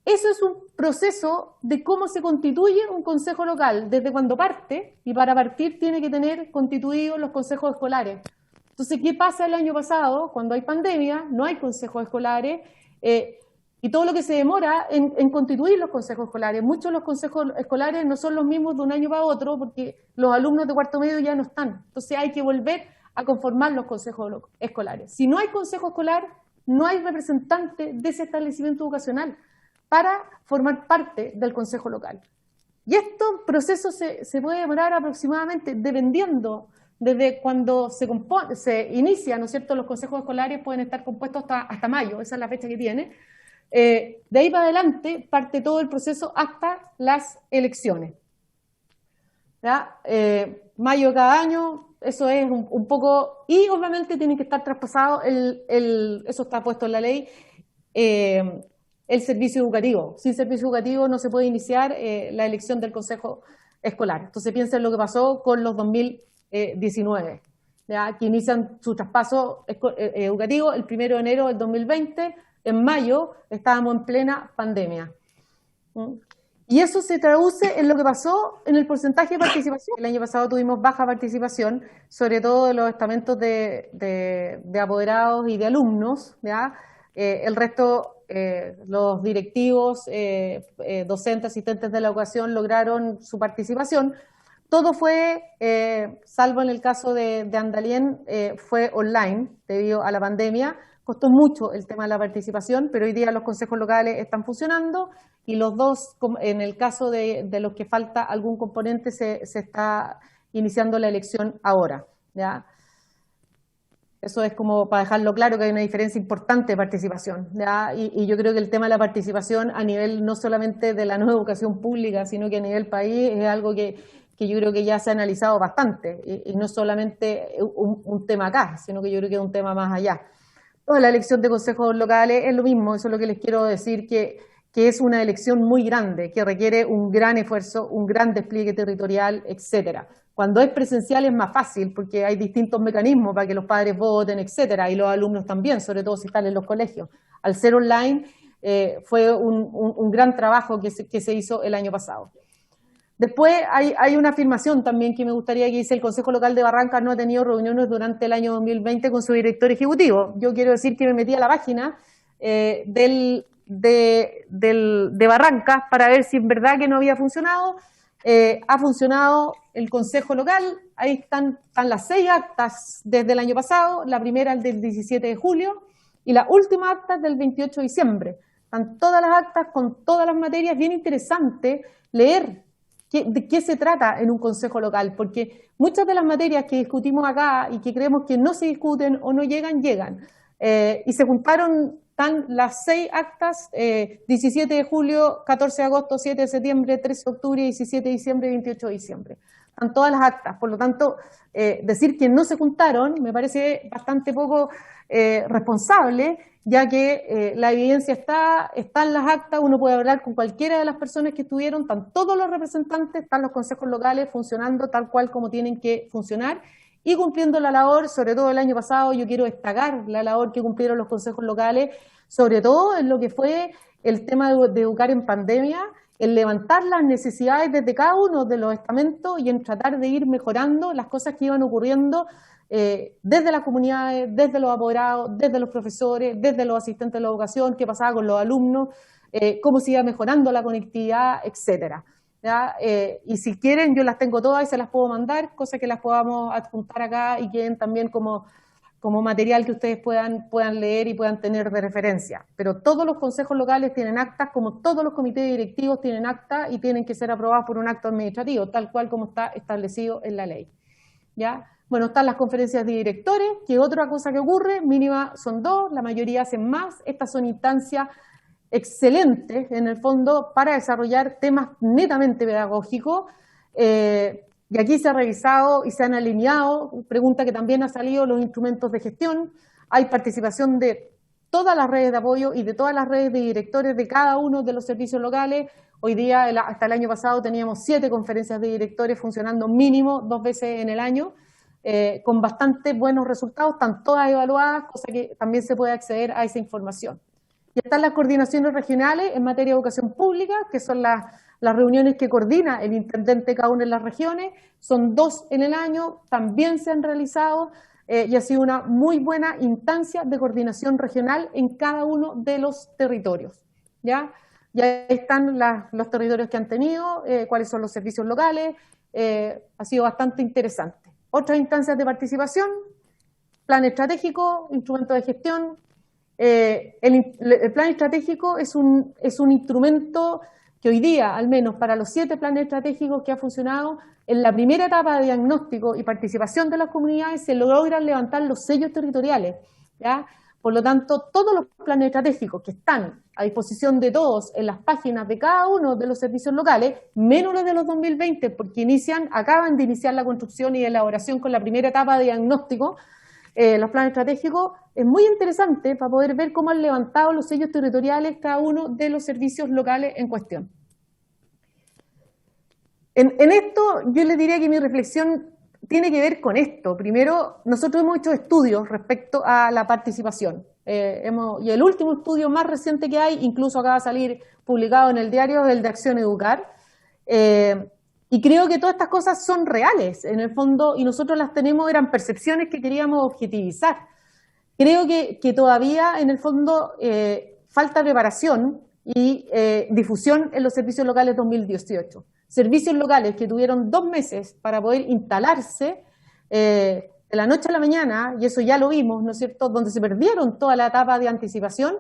Eso es un proceso de cómo se constituye un consejo local desde cuando parte, y para partir tiene que tener constituidos los consejos escolares. Entonces, ¿qué pasa el año pasado? Cuando hay pandemia, no hay consejos escolares, y todo lo que se demora en constituir los consejos escolares. Muchos de los consejos escolares no son los mismos de un año para otro, porque los alumnos de cuarto medio ya no están. Entonces hay que volver a conformar los consejos escolares. Si no hay consejo escolar, no hay representante de ese establecimiento educacional para formar parte del consejo local. Y este proceso se puede demorar aproximadamente, dependiendo desde cuando se inicia, ¿no es cierto?, los consejos escolares pueden estar compuestos hasta mayo, esa es la fecha que tiene. De ahí para adelante parte todo el proceso hasta las elecciones. ¿Ya? Mayo de cada año, eso es un poco, y obviamente tiene que estar traspasado, eso está puesto en la ley, el servicio educativo. Sin servicio educativo no se puede iniciar la elección del consejo escolar. Entonces piensen en lo que pasó con los 2019, ¿ya? Que inician su traspaso educativo el 1 de enero del 2020, en mayo estábamos en plena pandemia. Y eso se traduce en lo que pasó en el porcentaje de participación. El año pasado tuvimos baja participación, sobre todo de los estamentos de apoderados y de alumnos, ¿ya? El resto, los directivos, docentes, asistentes de la educación lograron su participación. Todo fue, salvo en el caso de Andalien, fue online debido a la pandemia. Costó mucho el tema de la participación, pero hoy día los consejos locales están funcionando y los dos, en el caso de los que falta algún componente, se está iniciando la elección ahora, ¿ya? Eso es como para dejarlo claro que hay una diferencia importante de participación, ¿ya? Y yo creo que el tema de la participación a nivel no solamente de la nueva educación pública, sino que a nivel país es algo que yo creo que ya se ha analizado bastante y no solamente un tema acá, sino que yo creo que es un tema más allá. La elección de consejos locales es lo mismo, eso es lo que les quiero decir, que es una elección muy grande, que requiere un gran esfuerzo, un gran despliegue territorial, etcétera. Cuando es presencial es más fácil, porque hay distintos mecanismos para que los padres voten, etcétera, y los alumnos también, sobre todo si están en los colegios. Al ser online, fue un gran trabajo que se hizo el año pasado. Después hay una afirmación también que me gustaría que dice: el Consejo Local de Barrancas no ha tenido reuniones durante el año 2020 con su director ejecutivo. Yo quiero decir que me metí a la página de Barrancas para ver si en verdad que no había funcionado. Ha funcionado el Consejo Local, ahí están las 6 actas desde el año pasado, la primera el del 17 de julio, Y la última acta es del 28 de diciembre. Están todas las actas con todas las materias. Bien interesante leer de qué se trata en un consejo local, porque muchas de las materias que discutimos acá y que creemos que no se discuten o no llegan, llegan. Y se juntaron las 6 actas, 17 de julio, 14 de agosto, 7 de septiembre, 13 de octubre, 17 de diciembre y 28 de diciembre. Están todas las actas, por lo tanto, decir que no se juntaron me parece bastante poco responsable, ya que la evidencia está en las actas, uno puede hablar con cualquiera de las personas que estuvieron, están todos los representantes, están los consejos locales funcionando tal cual como tienen que funcionar y cumpliendo la labor. Sobre todo el año pasado yo quiero destacar la labor que cumplieron los consejos locales, sobre todo en lo que fue el tema de educar en pandemia, en levantar las necesidades desde cada uno de los estamentos y en tratar de ir mejorando las cosas que iban ocurriendo desde las comunidades, desde los apoderados, desde los profesores, desde los asistentes de la educación, qué pasaba con los alumnos, cómo se iba mejorando la conectividad, etcétera. ¿Ya? Y si quieren, yo las tengo todas y se las puedo mandar, cosas que las podamos adjuntar acá y queden también como material que ustedes puedan leer y puedan tener de referencia. Pero todos los consejos locales tienen actas, como todos los comités directivos tienen actas y tienen que ser aprobados por un acto administrativo, tal cual como está establecido en la ley. ¿Ya? Bueno, están las conferencias de directores, que otra cosa que ocurre, mínima son 2, la mayoría hacen más. Estas son instancias excelentes, en el fondo, para desarrollar temas netamente pedagógicos. Y aquí se ha revisado y se han alineado, pregunta que también ha salido, los instrumentos de gestión. Hay participación de todas las redes de apoyo y de todas las redes de directores de cada uno de los servicios locales. Hoy día, hasta el año pasado, teníamos 7 conferencias de directores funcionando mínimo 2 veces en el año, con bastante buenos resultados, están todas evaluadas, cosa que también se puede acceder a esa información. Y están las coordinaciones regionales en materia de educación pública, que son las reuniones que coordina el intendente cada una de las regiones, son 2 en el año, también se han realizado y ha sido una muy buena instancia de coordinación regional en cada uno de los territorios. Ya están los territorios que han tenido, cuáles son los servicios locales, ha sido bastante interesante. Otras instancias de participación, plan estratégico, instrumento de gestión. El plan estratégico es un instrumento que hoy día, al menos para los 7 planes estratégicos que ha funcionado, en la primera etapa de diagnóstico y participación de las comunidades se logran levantar los sellos territoriales, ¿ya? Por lo tanto, todos los planes estratégicos que están a disposición de todos en las páginas de cada uno de los servicios locales, menos los de los 2020, porque acaban de iniciar la construcción y elaboración con la primera etapa de diagnóstico, los planes estratégicos, es muy interesante para poder ver cómo han levantado los sellos territoriales cada uno de los servicios locales en cuestión. En esto yo les diría que mi reflexión tiene que ver con esto. Primero, nosotros hemos hecho estudios respecto a la participación. Y el último estudio más reciente que hay, incluso acaba de salir publicado en el diario, es el de Acción Educar. Y creo que todas estas cosas son reales, en el fondo, y nosotros las tenemos, eran percepciones que queríamos objetivizar. Creo que todavía, en el fondo, falta preparación y difusión en los servicios locales 2018. Servicios locales que tuvieron 2 meses para poder instalarse de la noche a la mañana, y eso ya lo vimos, ¿no es cierto?, donde se perdieron toda la etapa de anticipación.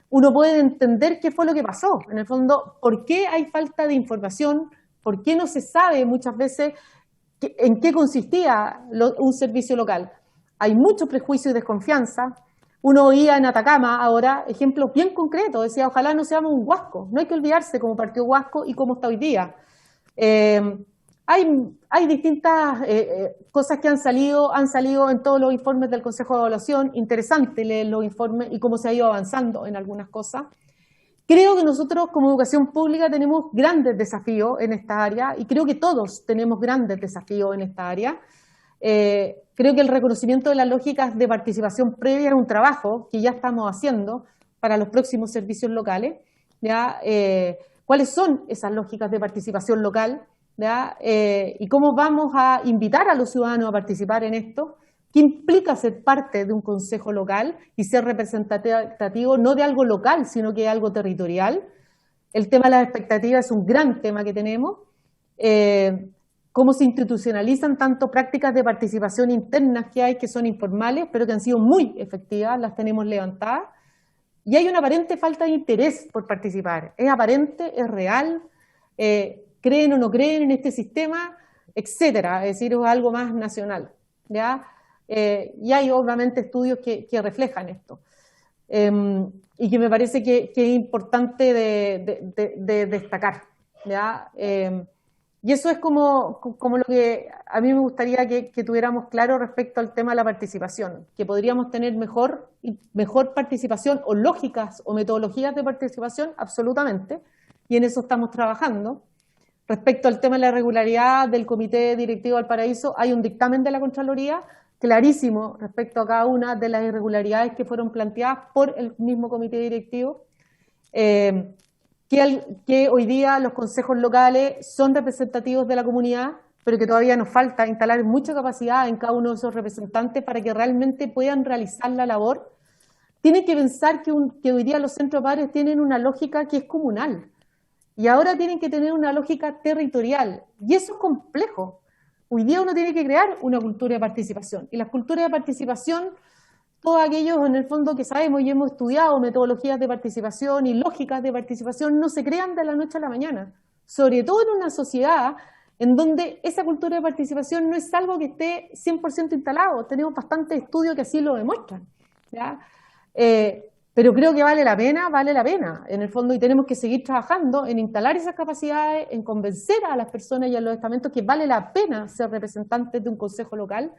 Uno puede entender qué fue lo que pasó. En el fondo, ¿por qué hay falta de información? ¿Por qué no se sabe muchas veces en qué consistía un servicio local? Hay mucho prejuicio y desconfianza. Uno oía en Atacama ahora ejemplos bien concretos, decía, ojalá no seamos un Huasco. No hay que olvidarse cómo partió Huasco y cómo está hoy día. Hay distintas cosas que han salido en todos los informes del Consejo de Evaluación. Interesante leer los informes y cómo se ha ido avanzando en algunas cosas. Creo que nosotros como educación pública tenemos grandes desafíos en esta área y creo que todos tenemos grandes desafíos en esta área. Creo que el reconocimiento de las lógicas de participación previa es un trabajo que ya estamos haciendo para los próximos servicios locales. ¿Ya? ¿Cuáles son esas lógicas de participación local? ¿Ya? Y cómo vamos a invitar a los ciudadanos a participar en esto. ¿Qué implica ser parte de un consejo local y ser representativo no de algo local, sino que de algo territorial? El tema de las expectativas es un gran tema que tenemos. cómo se institucionalizan tanto prácticas de participación internas que hay, que son informales, pero que han sido muy efectivas, las tenemos levantadas, y hay una aparente falta de interés por participar. Es aparente, es real, creen o no creen en este sistema, etcétera, es decir, es algo más nacional, ¿ya? Y hay obviamente estudios que reflejan esto. Y que me parece que es importante de destacar, ¿ya? Y eso es como lo que a mí me gustaría que tuviéramos claro respecto al tema de la participación, que podríamos tener mejor participación o lógicas o metodologías de participación, absolutamente, y en eso estamos trabajando. Respecto al tema de la irregularidad del Comité Directivo Valparaíso, hay un dictamen de la Contraloría clarísimo respecto a cada una de las irregularidades que fueron planteadas por el mismo Comité Directivo, que hoy día los consejos locales son representativos de la comunidad, pero que todavía nos falta instalar mucha capacidad en cada uno de esos representantes para que realmente puedan realizar la labor. Tienen que pensar que hoy día los centros de padres tienen una lógica que es comunal, y ahora tienen que tener una lógica territorial, y eso es complejo. Hoy día uno tiene que crear una cultura de participación, y las culturas de participación, todos aquellos en el fondo que sabemos y hemos estudiado metodologías de participación y lógicas de participación, no se crean de la noche a la mañana, sobre todo en una sociedad en donde esa cultura de participación no es algo que esté 100% instalado. Tenemos bastantes estudios que así lo demuestran, ¿ya? Pero creo que vale la pena, en el fondo, y tenemos que seguir trabajando en instalar esas capacidades, en convencer a las personas y a los estamentos que vale la pena ser representantes de un consejo local.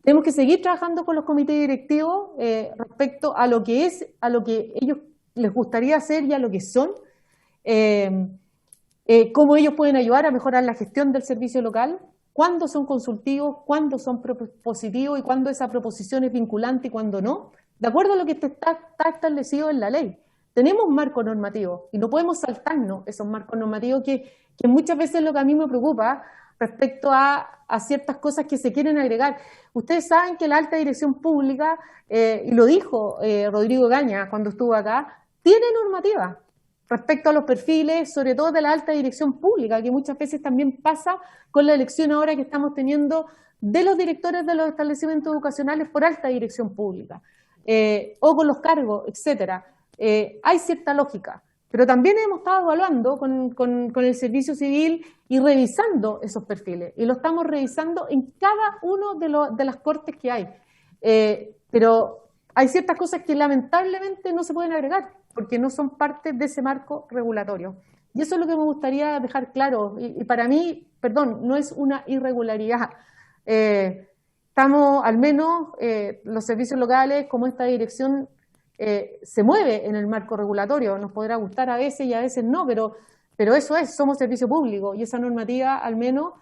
Tenemos que seguir trabajando con los comités directivos respecto a lo que ellos les gustaría hacer y a lo que son, cómo ellos pueden ayudar a mejorar la gestión del servicio local, cuándo son consultivos, cuándo son propositivos y cuándo esa proposición es vinculante y cuándo no, de acuerdo a lo que está establecido en la ley. Tenemos un marco normativo y no podemos saltarnos esos marcos normativos que muchas veces es lo que a mí me preocupa respecto a ciertas cosas que se quieren agregar. Ustedes saben que la alta dirección pública, y lo dijo Rodrigo Gaña cuando estuvo acá, tiene normativa respecto a los perfiles, sobre todo de la alta dirección pública, que muchas veces también pasa con la elección ahora que estamos teniendo de los directores de los establecimientos educacionales por alta dirección pública, o con los cargos, etcétera. Hay cierta lógica, pero también hemos estado evaluando con el servicio civil y revisando esos perfiles, y lo estamos revisando en cada uno de las cortes que hay. Pero hay ciertas cosas que lamentablemente no se pueden agregar, porque no son parte de ese marco regulatorio. Y eso es lo que me gustaría dejar claro, y para mí, perdón, no es una irregularidad. Estamos, al menos, los servicios locales, como esta dirección, se mueve en el marco regulatorio. Nos podrá gustar a veces y a veces no, pero eso es, somos servicio público, y esa normativa, al menos,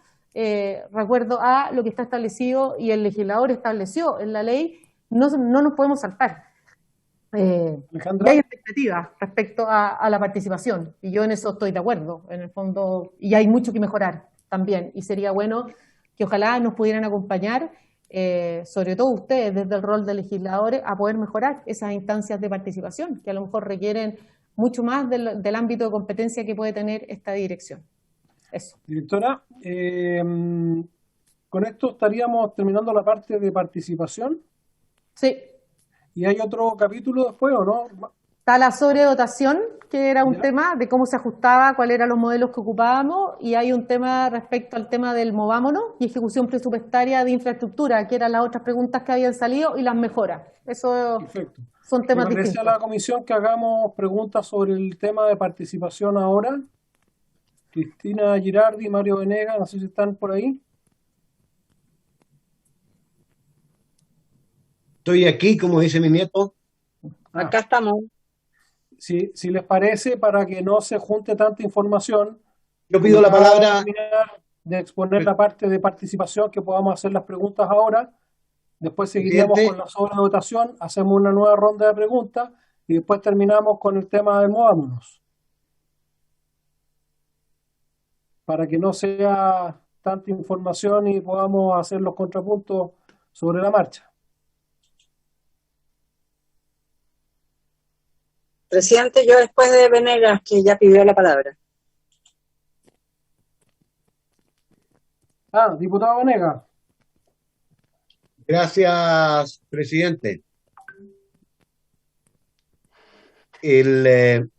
recuerdo a lo que está establecido y el legislador estableció en la ley, no nos podemos saltar. Y hay expectativas respecto a la participación, y yo en eso estoy de acuerdo, en el fondo, y hay mucho que mejorar también, y sería bueno que ojalá nos pudieran acompañar, sobre todo ustedes desde el rol de legisladores, a poder mejorar esas instancias de participación, que a lo mejor requieren mucho más del ámbito de competencia que puede tener esta dirección. Eso. Directora, con esto estaríamos terminando la parte de participación. Sí. ¿Y hay otro capítulo después o no? Está la sobredotación, que era un tema de cómo se ajustaba, cuáles eran los modelos que ocupábamos, y hay un tema respecto al tema del movámonos y ejecución presupuestaria de infraestructura, que eran las otras preguntas que habían salido, y las mejoras. Eso Perfecto. Son temas ¿Le parece distintos. a la comisión que hagamos preguntas sobre el tema de participación ahora? Cristina Girardi, Mario Venegas, no sé si están por ahí. Estoy aquí, como dice mi nieto. Acá estamos. Si les parece, para que no se junte tanta información, Yo pido la vamos a palabra. terminar de exponer la parte de participación, que podamos hacer las preguntas ahora. Después seguiríamos Presidente. con la sobredotación, hacemos una nueva ronda de preguntas y después terminamos con el tema de movámonos. Para que no sea tanta información y podamos hacer los contrapuntos sobre la marcha. Presidente, yo después de Venegas, que ya pidió la palabra. Diputado Venegas. Gracias, presidente. De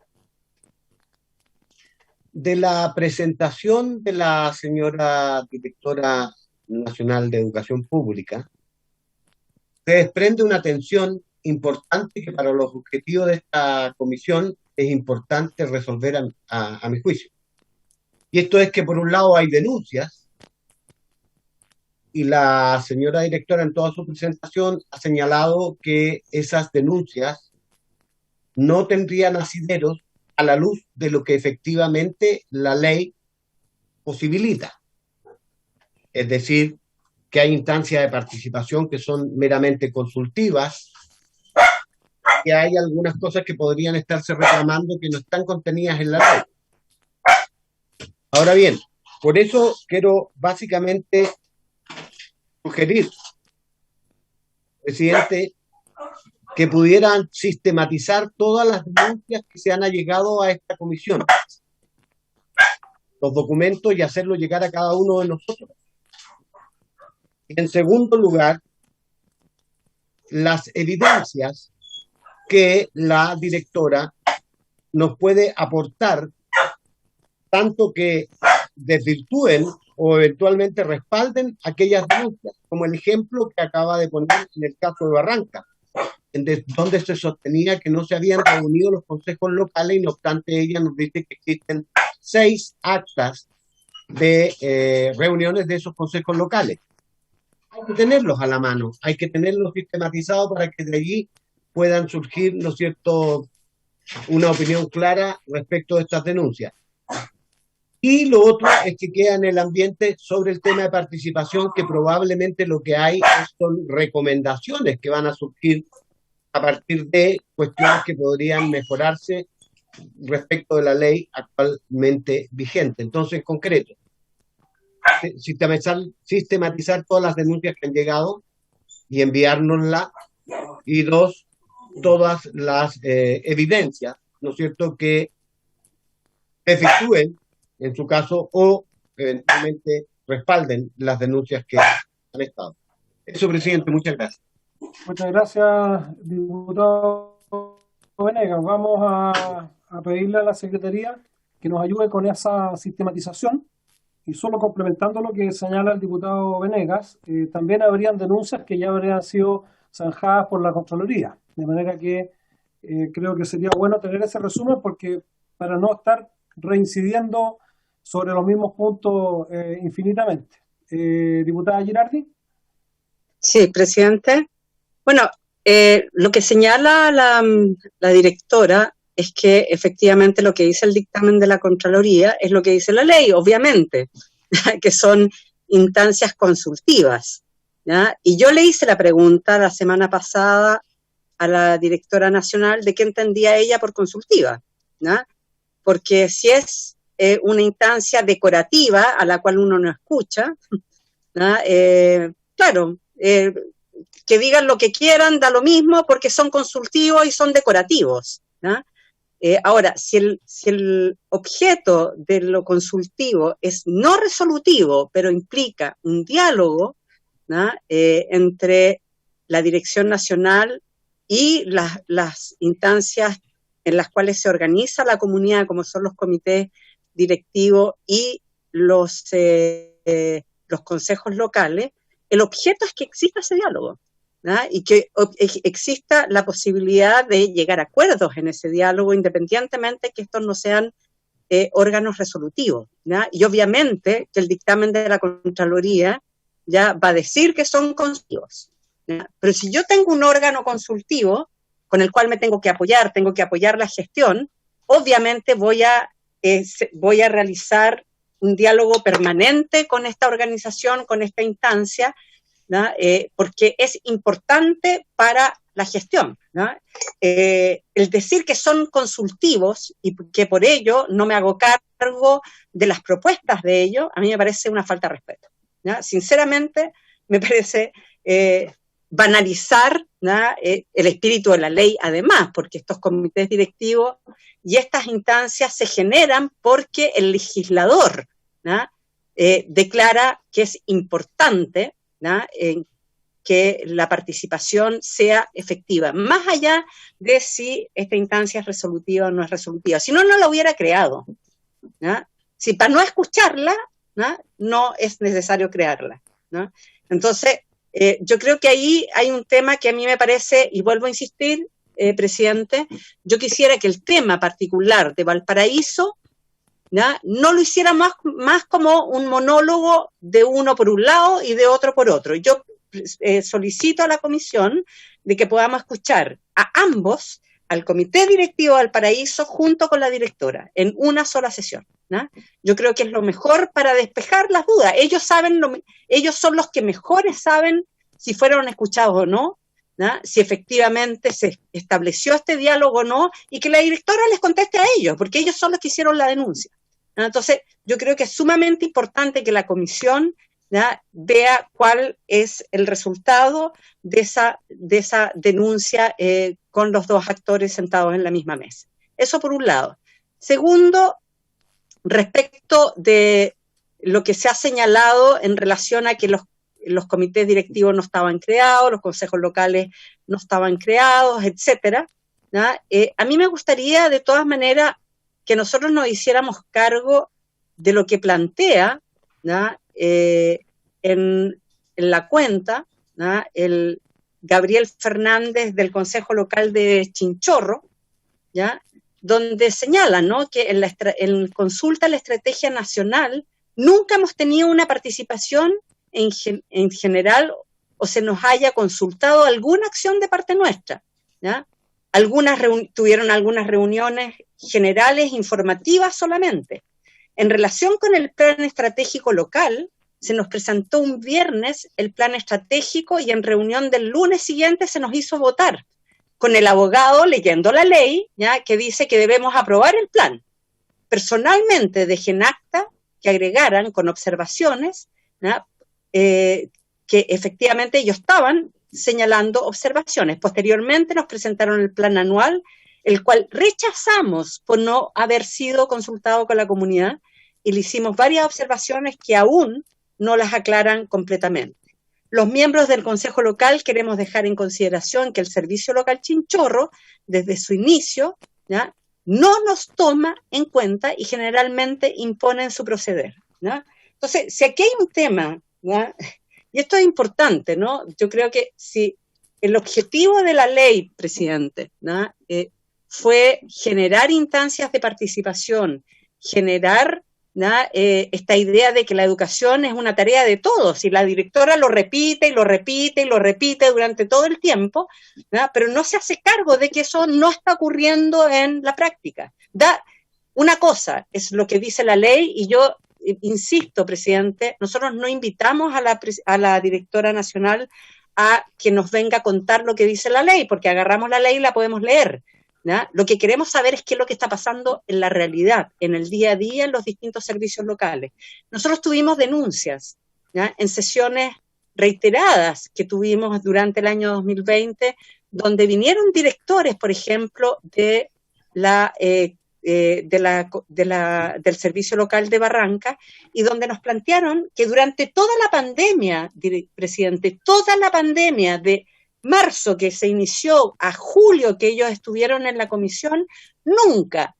la presentación de la señora directora nacional de Educación Pública, se desprende una tensión importante que para los objetivos de esta comisión es importante resolver a mi juicio. Y esto es que por un lado hay denuncias, y la señora directora en toda su presentación ha señalado que esas denuncias no tendrían asideros a la luz de lo que efectivamente la ley posibilita. Es decir, que hay instancias de participación que son meramente consultivas, que hay algunas cosas que podrían estarse reclamando que no están contenidas en la ley. Ahora bien, por eso quiero básicamente sugerir, presidente, que pudieran sistematizar todas las denuncias que se han allegado a esta comisión, los documentos, y hacerlo llegar a cada uno de nosotros. Y en segundo lugar, las evidencias que la directora nos puede aportar, tanto que desvirtúen o eventualmente respalden aquellas denuncias, como el ejemplo que acaba de poner en el caso de Barranca, donde se sostenía que no se habían reunido los consejos locales, y no obstante ella nos dice que existen 6 actas de reuniones de esos consejos locales. Hay que tenerlos a la mano, hay que tenerlos sistematizados para que de allí puedan surgir, ¿no es cierto?, una opinión clara respecto de estas denuncias. Y lo otro es que queda en el ambiente sobre el tema de participación, que probablemente lo que hay son recomendaciones que van a surgir a partir de cuestiones que podrían mejorarse respecto de la ley actualmente vigente. Entonces, en concreto, sistematizar todas las denuncias que han llegado y enviárnoslas, y 2, todas las evidencias, ¿no es cierto?, que efectúen, en su caso, o eventualmente respalden las denuncias que han estado. Eso, presidente, muchas gracias. Muchas gracias, diputado Venegas. Vamos a pedirle a la Secretaría que nos ayude con esa sistematización, y solo complementando lo que señala el diputado Venegas, también habrían denuncias que ya habrían sido zanjadas por la Contraloría, de manera que creo que sería bueno tener ese resumen, porque para no estar reincidiendo sobre los mismos puntos infinitamente. Diputada Girardi. Sí, presidente. Bueno, lo que señala la directora es que efectivamente lo que dice el dictamen de la Contraloría es lo que dice la ley, obviamente, que son instancias consultivas, ¿ya? Y yo le hice la pregunta la semana pasada a la directora nacional de qué entendía ella por consultiva, ¿ya? Porque si es una instancia decorativa a la cual uno no escucha, ¿ya? Claro, que digan lo que quieran, da lo mismo, porque son consultivos y son decorativos, ¿ya? Ahora, si el objeto de lo consultivo es no resolutivo, pero implica un diálogo, ¿no?, entre la Dirección Nacional y las instancias en las cuales se organiza la comunidad, como son los comités directivos y los consejos locales, el objeto es que exista ese diálogo, ¿no?, y que exista la posibilidad de llegar a acuerdos en ese diálogo, independientemente que estos no sean órganos resolutivos, ¿no? Y obviamente que el dictamen de la Contraloría ya va a decir que son consultivos, ¿no? Pero si yo tengo un órgano consultivo con el cual me tengo que apoyar la gestión, obviamente voy a realizar un diálogo permanente con esta organización, con esta instancia, ¿no?, porque es importante para la gestión, ¿no? El decir que son consultivos y que por ello no me hago cargo de las propuestas de ellos, a mí me parece una falta de respeto, ¿no? Sinceramente, me parece banalizar, ¿no?, el espíritu de la ley, además, porque estos comités directivos y estas instancias se generan porque el legislador, ¿no?, declara que es importante, ¿no?, que la participación sea efectiva, más allá de si esta instancia es resolutiva o no es resolutiva. Si no, no la hubiera creado, ¿no? Si para no escucharla, no es necesario crearla, ¿no? Entonces, yo creo que ahí hay un tema que a mí me parece, y vuelvo a insistir, presidente, yo quisiera que el tema particular de Valparaíso, no lo hiciera más como un monólogo de uno por un lado y de otro por otro. Yo solicito a la comisión de que podamos escuchar a ambos, al comité directivo de Valparaíso junto con la directora, en una sola sesión, ¿no? Yo creo que es lo mejor para despejar las dudas. Ellos son los que mejores saben si fueron escuchados o no, ¿no?, si efectivamente se estableció este diálogo o no, y que la directora les conteste a ellos, porque ellos son los que hicieron la denuncia, ¿no? Entonces, yo creo que es sumamente importante que la comisión, ¿no?, vea cuál es el resultado de esa denuncia con los dos actores sentados en la misma mesa. Eso por un lado. Segundo, respecto de lo que se ha señalado en relación a que los comités directivos no estaban creados, los consejos locales no estaban creados, etcétera, ¿no?, a mí me gustaría de todas maneras que nosotros nos hiciéramos cargo de lo que plantea, ¿no?, en la cuenta, ¿no?, el Gabriel Fernández del Consejo Local de Chinchorro, ¿ya?, donde señala, ¿no?, que en consulta a la estrategia nacional nunca hemos tenido una participación en general o se nos haya consultado alguna acción de parte nuestra, ¿ya? Tuvieron algunas reuniones generales informativas solamente. En relación con el plan estratégico local, se nos presentó un viernes el plan estratégico y en reunión del lunes siguiente se nos hizo votar, con el abogado leyendo la ley, ¿ya?, que dice que debemos aprobar el plan. Personalmente dejé en acta que agregaran con observaciones, ¿ya?, que efectivamente ellos estaban señalando observaciones. Posteriormente nos presentaron el plan anual, el cual rechazamos por no haber sido consultado con la comunidad, y le hicimos varias observaciones que aún no las aclaran completamente. Los miembros del Consejo Local queremos dejar en consideración que el Servicio Local Chinchorro, desde su inicio, ¿ya?, no nos toma en cuenta y generalmente impone en su proceder, ¿no? Entonces, si aquí hay un tema, ¿ya?, y esto es importante, ¿no? Yo creo que si el objetivo de la ley, presidente, ¿no?, fue generar instancias de participación, generar, ¿no?, esta idea de que la educación es una tarea de todos, y la directora lo repite y lo repite y lo repite durante todo el tiempo, ¿no?, pero no se hace cargo de que eso no está ocurriendo en la práctica. Una cosa es lo que dice la ley, y yo insisto, presidente, nosotros no invitamos a la directora nacional a que nos venga a contar lo que dice la ley, porque agarramos la ley y la podemos leer, ¿no? Lo que queremos saber es qué es lo que está pasando en la realidad, en el día a día, en los distintos servicios locales. Nosotros tuvimos denuncias, ¿no?, en sesiones reiteradas que tuvimos durante el año 2020, donde vinieron directores, por ejemplo, del Servicio Local de Barranca, y donde nos plantearon que durante toda la pandemia, presidente, toda la pandemia de marzo que se inició a julio que ellos estuvieron en la comisión, nunca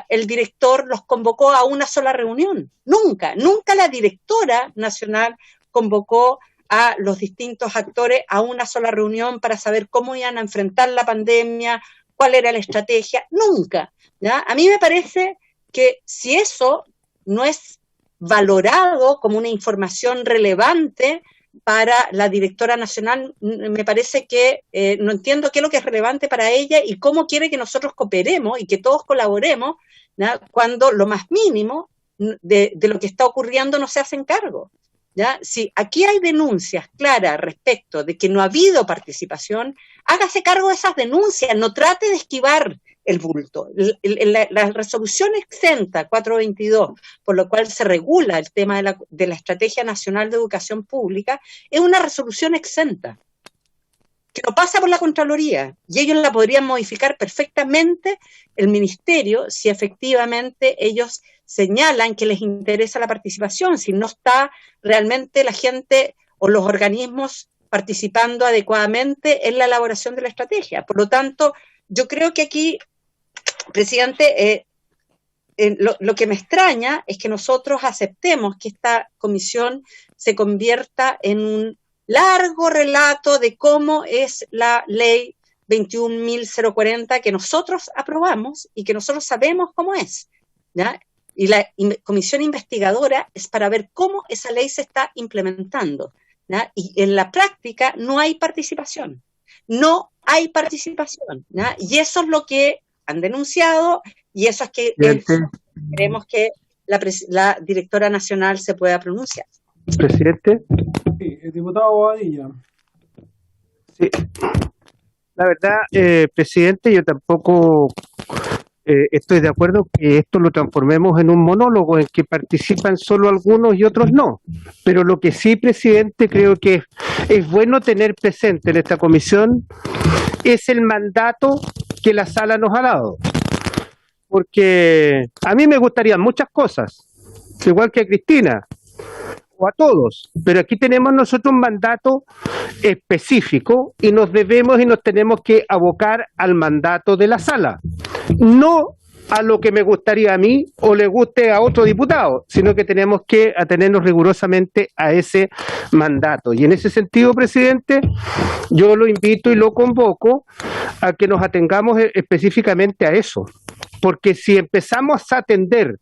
el director los convocó a una sola reunión, nunca la directora nacional convocó a los distintos actores a una sola reunión para saber cómo iban a enfrentar la pandemia, cuál era la estrategia, nunca, ¿ya? A mí me parece que si eso no es valorado como una información relevante para la directora nacional, me parece que no entiendo qué es lo que es relevante para ella y cómo quiere que nosotros cooperemos y que todos colaboremos, ¿no?, cuando lo más mínimo de lo que está ocurriendo no se hacen cargo, ¿ya? Si aquí hay denuncias claras respecto de que no ha habido participación, hágase cargo de esas denuncias, no trate de esquivar el bulto. La resolución exenta 422, por lo cual se regula el tema de la Estrategia Nacional de Educación Pública, es una resolución exenta, que no pasa por la Contraloría, y ellos la podrían modificar perfectamente el Ministerio si efectivamente ellos señalan que les interesa la participación, si no está realmente la gente o los organismos participando adecuadamente en la elaboración de la estrategia. Por lo tanto, yo creo que aquí, presidente, lo que me extraña es que nosotros aceptemos que esta comisión se convierta en un largo relato de cómo es la ley 21.040 que nosotros aprobamos y que nosotros sabemos cómo es, ¿ya? Y la comisión investigadora es para ver cómo esa ley se está implementando, ¿ya? Y en la práctica no hay participación, ¿ya? Y eso es lo que han denunciado y eso es que queremos que la directora nacional se pueda pronunciar. Presidente. Sí, el diputado Bobadilla. Sí. La verdad, presidente, yo tampoco estoy de acuerdo que esto lo transformemos en un monólogo en que participan solo algunos y otros no. Pero lo que sí, presidente, creo que es bueno tener presente en esta comisión es el mandato que la sala nos ha dado. Porque a mí me gustarían muchas cosas, igual que a Cristina, o a todos, pero aquí tenemos nosotros un mandato específico y nos debemos y nos tenemos que abocar al mandato de la sala, no a lo que me gustaría a mí o le guste a otro diputado, sino que tenemos que atenernos rigurosamente a ese mandato. Y en ese sentido, presidente, yo lo invito y lo convoco a que nos atengamos específicamente a eso, porque si empezamos a atender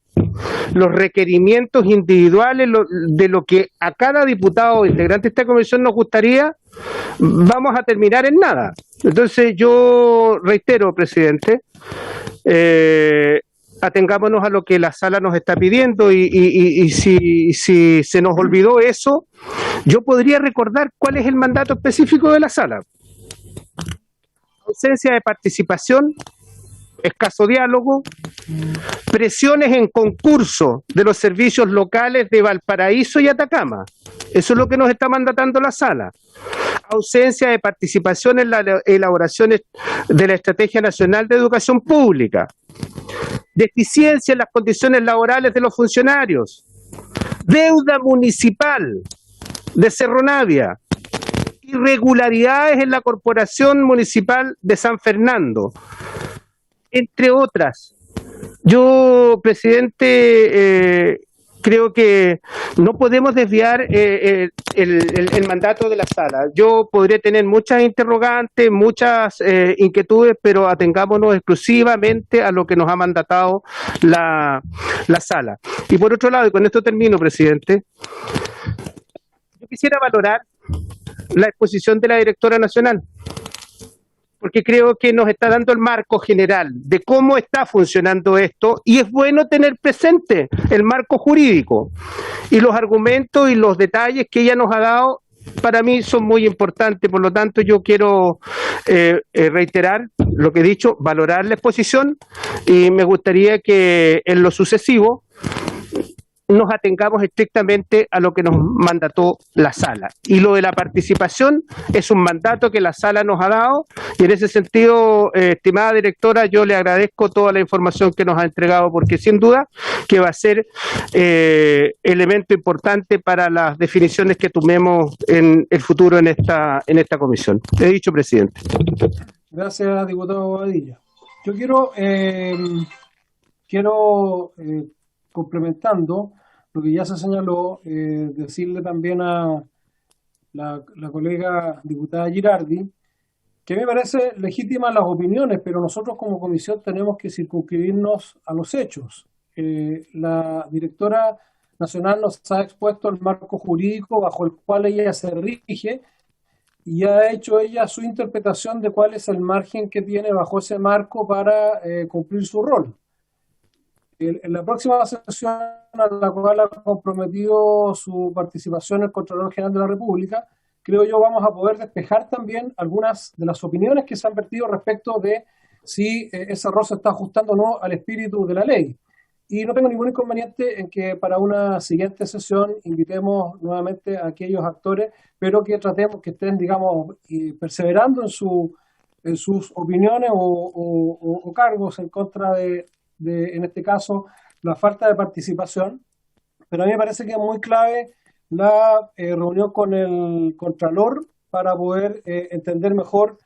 los requerimientos individuales de lo que a cada diputado o integrante de esta comisión nos gustaría, vamos a terminar en nada. Entonces yo reitero, presidente, atengámonos a lo que la sala nos está pidiendo y si se nos olvidó eso, yo podría recordar cuál es el mandato específico de la sala. Ausencia de participación, escaso diálogo, presiones en concurso de los servicios locales de Valparaíso y Atacama. Eso es lo que nos está mandatando la sala. Ausencia de participación en la elaboración de la Estrategia Nacional de Educación Pública. Deficiencia en las condiciones laborales de los funcionarios. Deuda municipal de Cerro Navia. Irregularidades en la Corporación Municipal de San Fernando, entre otras. Yo, presidente, creo que no podemos desviar el mandato de la sala. Yo podría tener muchas interrogantes, muchas inquietudes, pero atengámonos exclusivamente a lo que nos ha mandatado la sala. Y por otro lado, y con esto termino, presidente, yo quisiera valorar la exposición de la directora nacional, porque creo que nos está dando el marco general de cómo está funcionando esto y es bueno tener presente el marco jurídico y los argumentos y los detalles que ella nos ha dado. Para mí son muy importantes, por lo tanto yo quiero reiterar lo que he dicho, valorar la exposición y me gustaría que en lo sucesivo nos atengamos estrictamente a lo que nos mandató la sala. Y lo de la participación es un mandato que la sala nos ha dado y en ese sentido, estimada directora, yo le agradezco toda la información que nos ha entregado porque sin duda que va a ser elemento importante para las definiciones que tomemos en el futuro en esta comisión. He dicho, presidente. Gracias, diputado Bobadilla. Yo quiero complementando lo que ya se señaló, decirle también a la colega diputada Girardi que me parece legítimas las opiniones, pero nosotros como comisión tenemos que circunscribirnos a los hechos. La directora nacional nos ha expuesto el marco jurídico bajo el cual ella se rige y ha hecho ella su interpretación de cuál es el margen que tiene bajo ese marco para cumplir su rol. En la próxima sesión a la cual ha comprometido su participación el Contralor General de la República, creo yo vamos a poder despejar también algunas de las opiniones que se han vertido respecto de si ese error se está ajustando o no al espíritu de la ley. Y no tengo ningún inconveniente en que para una siguiente sesión invitemos nuevamente a aquellos actores, pero que tratemos que estén, digamos, perseverando en sus opiniones o cargos en contra en este caso, la falta de participación. Pero a mí me parece que es muy clave la reunión con el Contralor para poder entender mejor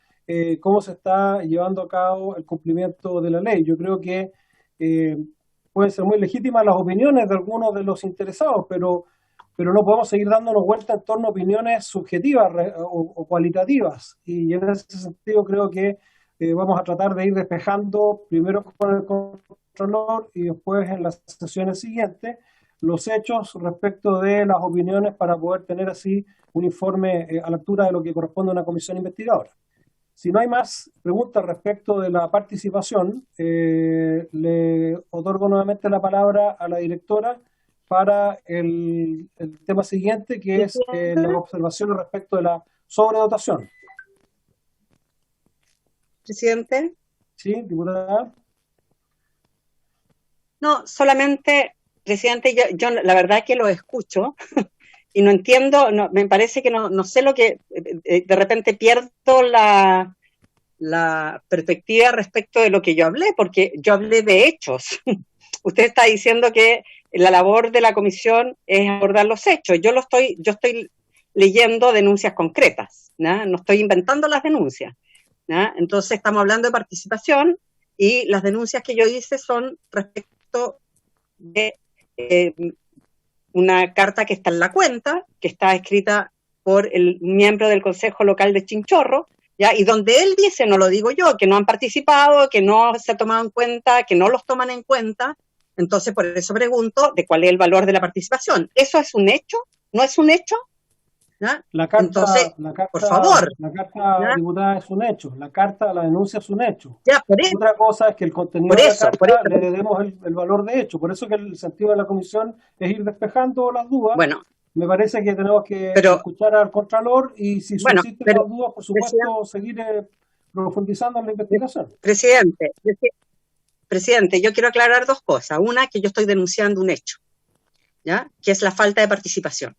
cómo se está llevando a cabo el cumplimiento de la ley. Yo creo que pueden ser muy legítimas las opiniones de algunos de los interesados, pero no podemos seguir dándonos vueltas en torno a opiniones subjetivas o cualitativas. Y en ese sentido creo que vamos a tratar de ir despejando primero con el Contralor y después en las sesiones siguientes los hechos respecto de las opiniones para poder tener así un informe a la altura de lo que corresponde a una comisión investigadora. Si no hay más preguntas respecto de la participación, le otorgo nuevamente la palabra a la directora para el tema siguiente, que es las observaciones respecto de la sobredotación. Presidente. Sí, diputada. No, solamente, presidente, yo la verdad que lo escucho y no entiendo, no, me parece que no sé lo que, de repente pierdo la perspectiva respecto de lo que yo hablé, porque yo hablé de hechos. Usted está diciendo que la labor de la comisión es abordar los hechos. Yo estoy leyendo denuncias concretas, ¿no? No estoy inventando las denuncias, ¿no? Entonces estamos hablando de participación y las denuncias que yo hice son respecto de una carta que está en la cuenta, que está escrita por el miembro del Consejo Local de Chinchorro, ¿ya? Y donde él dice, no lo digo yo, que no han participado, que no se ha tomado en cuenta, que no los toman en cuenta. Entonces, por eso pregunto de cuál es el valor de la participación. ¿Eso es un hecho? ¿No es un hecho? ¿Ya? Entonces, por favor. La carta, ¿ya? Diputada, es un hecho. La denuncia es un hecho. Ya, por eso. Otra cosa es que el contenido de la carta le demos el valor de hecho. Por eso que el sentido de la comisión es ir despejando las dudas. Bueno. Me parece que tenemos que escuchar al Contralor y si subsisten las dudas, por supuesto, seguir profundizando en la investigación. Presidente, yo quiero aclarar dos cosas. Una, que yo estoy denunciando un hecho, ¿ya? Que es la falta de participación,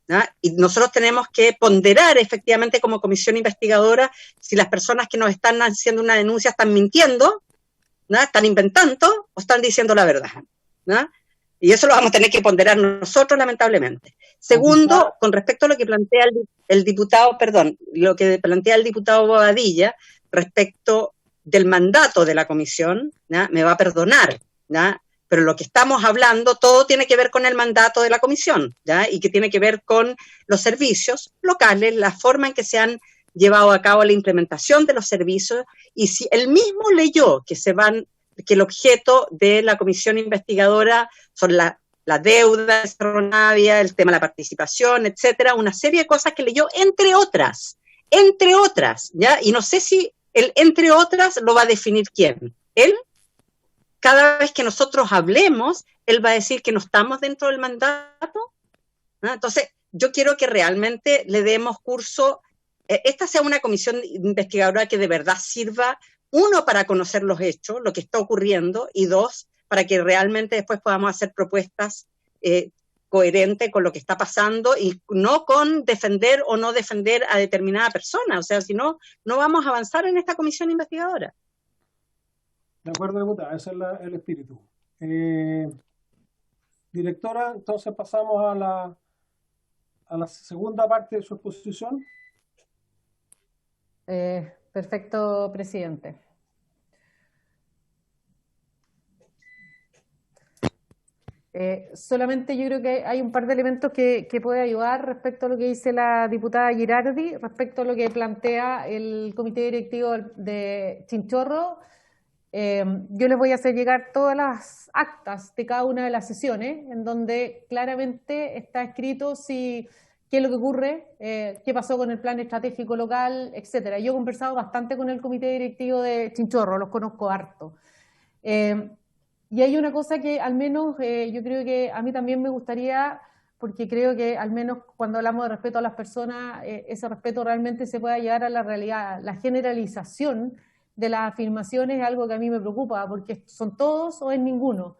¿ya? Y nosotros tenemos que ponderar efectivamente como comisión investigadora si las personas que nos están haciendo una denuncia están mintiendo, ¿ya? Están inventando o están diciendo la verdad, ¿ya? Y eso lo vamos a tener que ponderar nosotros, lamentablemente. Segundo, con respecto a lo que plantea el diputado, lo que plantea el diputado Bobadilla respecto del mandato de la comisión, ¿ya? Me va a perdonar, ¿ya? Pero lo que estamos hablando, todo tiene que ver con el mandato de la comisión, ¿ya? Y que tiene que ver con los servicios locales, la forma en que se han llevado a cabo la implementación de los servicios, y si él mismo leyó que el objeto de la comisión investigadora son la deuda de Cerro Navia, el tema de la participación, etcétera, una serie de cosas que leyó, entre otras, ¿ya? Y no sé si el entre otras lo va a definir quién. Él, cada vez que nosotros hablemos, él va a decir que no estamos dentro del mandato, ¿no? Entonces, yo quiero que realmente le demos curso, esta sea una comisión investigadora que de verdad sirva, uno, para conocer los hechos, lo que está ocurriendo, y dos, para que realmente después podamos hacer propuestas coherentes con lo que está pasando y no con defender o no defender a determinada persona. O sea, si no, no vamos a avanzar en esta comisión investigadora. De acuerdo, diputada, ese es el espíritu. Directora, entonces pasamos a la segunda parte de su exposición. Perfecto, presidente. Solamente yo creo que hay un par de elementos que puede ayudar respecto a lo que dice la diputada Girardi, respecto a lo que plantea el comité directivo de Chinchorro. Yo les voy a hacer llegar todas las actas de cada una de las sesiones, en donde claramente está escrito qué es lo que ocurre, qué pasó con el plan estratégico local, etcétera. Yo he conversado bastante con el comité directivo de Chinchorro, los conozco harto. Y hay una cosa que al menos yo creo que a mí también me gustaría, porque creo que al menos cuando hablamos de respeto a las personas, ese respeto realmente se pueda llevar a la realidad. La generalización de las afirmaciones es algo que a mí me preocupa, porque son todos o es ninguno.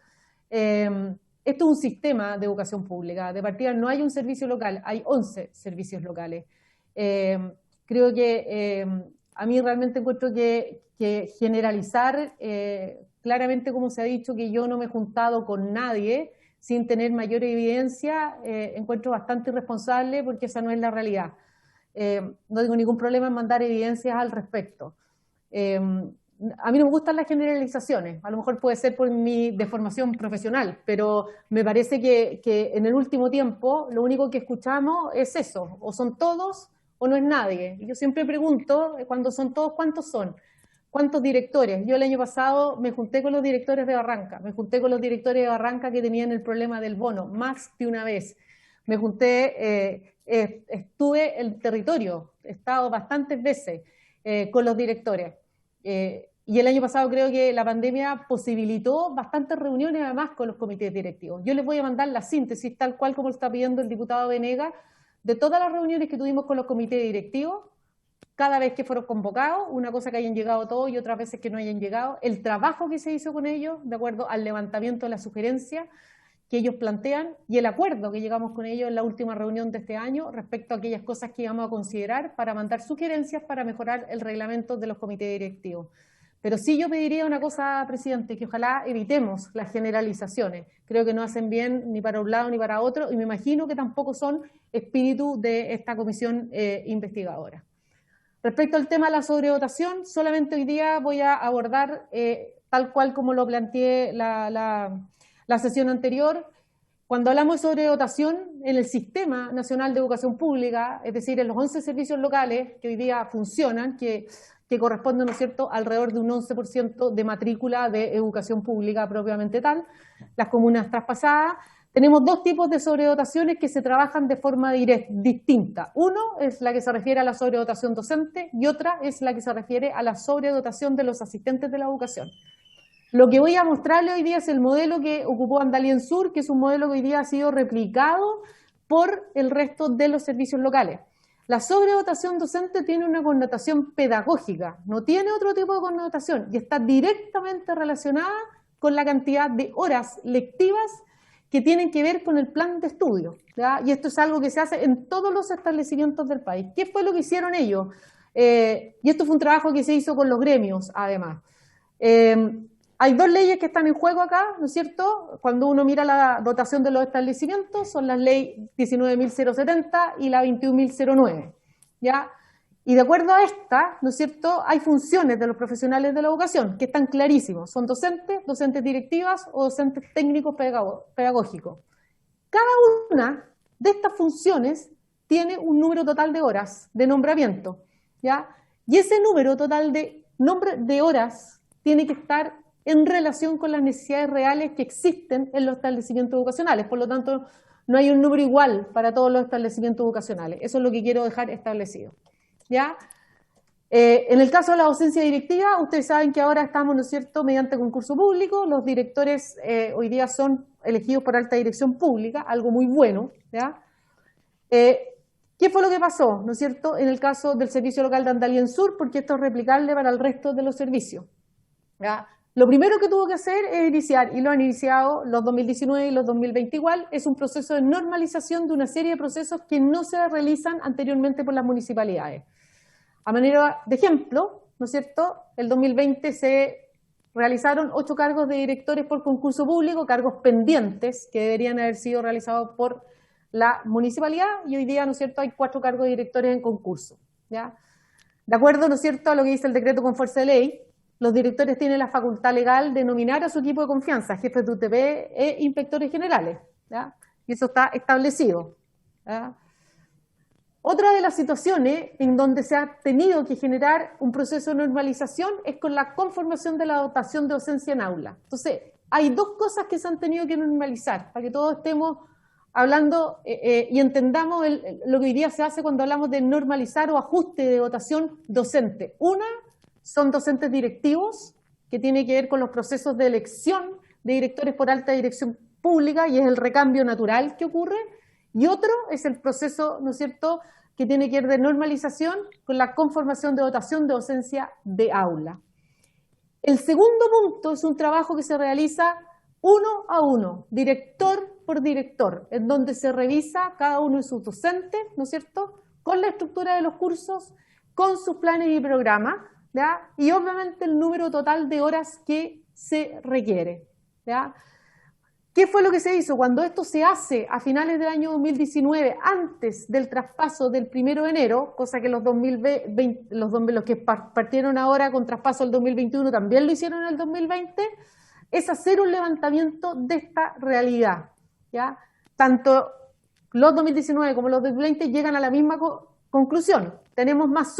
esto es un sistema de educación pública. De partida no hay un servicio local, hay 11 servicios locales. Creo que a mí realmente encuentro que generalizar, claramente como se ha dicho, que yo no me he juntado con nadie sin tener mayor evidencia, encuentro bastante irresponsable porque esa no es la realidad. No tengo ningún problema en mandar evidencias al respecto. A mí no me gustan las generalizaciones, a lo mejor puede ser por mi deformación profesional, pero me parece que en el último tiempo lo único que escuchamos es eso, o son todos o no es nadie. Y yo siempre pregunto, cuando son todos, ¿cuántos son? ¿Cuántos directores? Yo el año pasado me junté con los directores de Barranca, me junté con los directores de Barranca que tenían el problema del bono, más de una vez. Me junté, estuve en territorio, he estado bastantes veces con los directores. Y el año pasado creo que la pandemia posibilitó bastantes reuniones además con los comités directivos. Yo les voy a mandar la síntesis, tal cual como lo está pidiendo el diputado Venegas, de todas las reuniones que tuvimos con los comités directivos, cada vez que fueron convocados, una cosa que hayan llegado todos y otras veces que no hayan llegado, el trabajo que se hizo con ellos, de acuerdo al levantamiento de las sugerencias que ellos plantean y el acuerdo que llegamos con ellos en la última reunión de este año respecto a aquellas cosas que íbamos a considerar para mandar sugerencias para mejorar el reglamento de los comités directivos. Pero sí yo pediría una cosa, presidente, que ojalá evitemos las generalizaciones. Creo que no hacen bien ni para un lado ni para otro y me imagino que tampoco son espíritu de esta comisión investigadora. Respecto al tema de la sobredotación, solamente hoy día voy a abordar, tal cual como lo planteé la sesión anterior, cuando hablamos de sobredotación en el Sistema Nacional de Educación Pública, es decir, en los 11 servicios locales que hoy día funcionan, que corresponden, ¿no es cierto?, alrededor de un 11% de matrícula de educación pública propiamente tal, las comunas traspasadas. Tenemos dos tipos de sobredotaciones que se trabajan de forma distinta. Uno es la que se refiere a la sobredotación docente y otra es la que se refiere a la sobredotación de los asistentes de la educación. Lo que voy a mostrarle hoy día es el modelo que ocupó Andalien Sur, que es un modelo que hoy día ha sido replicado por el resto de los servicios locales. La sobredotación docente tiene una connotación pedagógica, no tiene otro tipo de connotación y está directamente relacionada con la cantidad de horas lectivas que tienen que ver con el plan de estudio, ¿ya? Y esto es algo que se hace en todos los establecimientos del país. ¿Qué fue lo que hicieron ellos? Y esto fue un trabajo que se hizo con los gremios, además. Hay dos leyes que están en juego acá, ¿no es cierto? Cuando uno mira la dotación de los establecimientos, son las leyes 19.070 y la 21.009, ¿ya? Y de acuerdo a esta, ¿no es cierto?, hay funciones de los profesionales de la educación que están clarísimos. Son docentes, docentes directivas o docentes técnicos pedagógicos. Cada una de estas funciones tiene un número total de horas de nombramiento, ¿ya? Y ese número total de horas tiene que estar en relación con las necesidades reales que existen en los establecimientos educacionales. Por lo tanto, no hay un número igual para todos los establecimientos educacionales. Eso es lo que quiero dejar establecido, ¿ya? En el caso de la docencia directiva, ustedes saben que ahora estamos, ¿no es cierto?, mediante concurso público. Los directores hoy día son elegidos por alta dirección pública, algo muy bueno, ¿ya? ¿Qué fue lo que pasó, ¿no es cierto?, en el caso del servicio local de Andalien Sur? Porque esto es replicable para el resto de los servicios, ¿ya? Lo primero que tuvo que hacer es iniciar, y lo han iniciado los 2019 y los 2020 igual, es un proceso de normalización de una serie de procesos que no se realizan anteriormente por las municipalidades. A manera de ejemplo, ¿no es cierto?, el 2020 se realizaron 8 cargos de directores por concurso público, cargos pendientes que deberían haber sido realizados por la municipalidad, y hoy día, ¿no es cierto?, hay 4 cargos de directores en concurso, ¿ya? De acuerdo, ¿no es cierto?, a lo que dice el decreto con fuerza de ley, los directores tienen la facultad legal de nominar a su equipo de confianza, jefes de UTP e inspectores generales, ¿ya? Y eso está establecido, ¿ya? Otra de las situaciones en donde se ha tenido que generar un proceso de normalización es con la conformación de la dotación de docencia en aula. Entonces, hay dos cosas que se han tenido que normalizar para que todos estemos hablando y entendamos lo que hoy día se hace cuando hablamos de normalizar o ajuste de dotación docente. Una son docentes directivos, que tiene que ver con los procesos de elección de directores por alta dirección pública, y es el recambio natural que ocurre, y otro es el proceso, ¿no es cierto?, que tiene que ver de normalización con la conformación de dotación de docencia de aula. El segundo punto es un trabajo que se realiza uno a uno, director por director, en donde se revisa cada uno de sus docentes, ¿no es cierto?, con la estructura de los cursos, con sus planes y programas, ¿ya? Y obviamente el número total de horas que se requiere, ¿ya? ¿Qué fue lo que se hizo? Cuando esto se hace a finales del año 2019, antes del traspaso del 1 de enero, cosa que los que partieron ahora con traspaso del 2021 también lo hicieron en el 2020, es hacer un levantamiento de esta realidad, ¿ya? Tanto los 2019 como los 2020 llegan a la misma conclusión. Tenemos más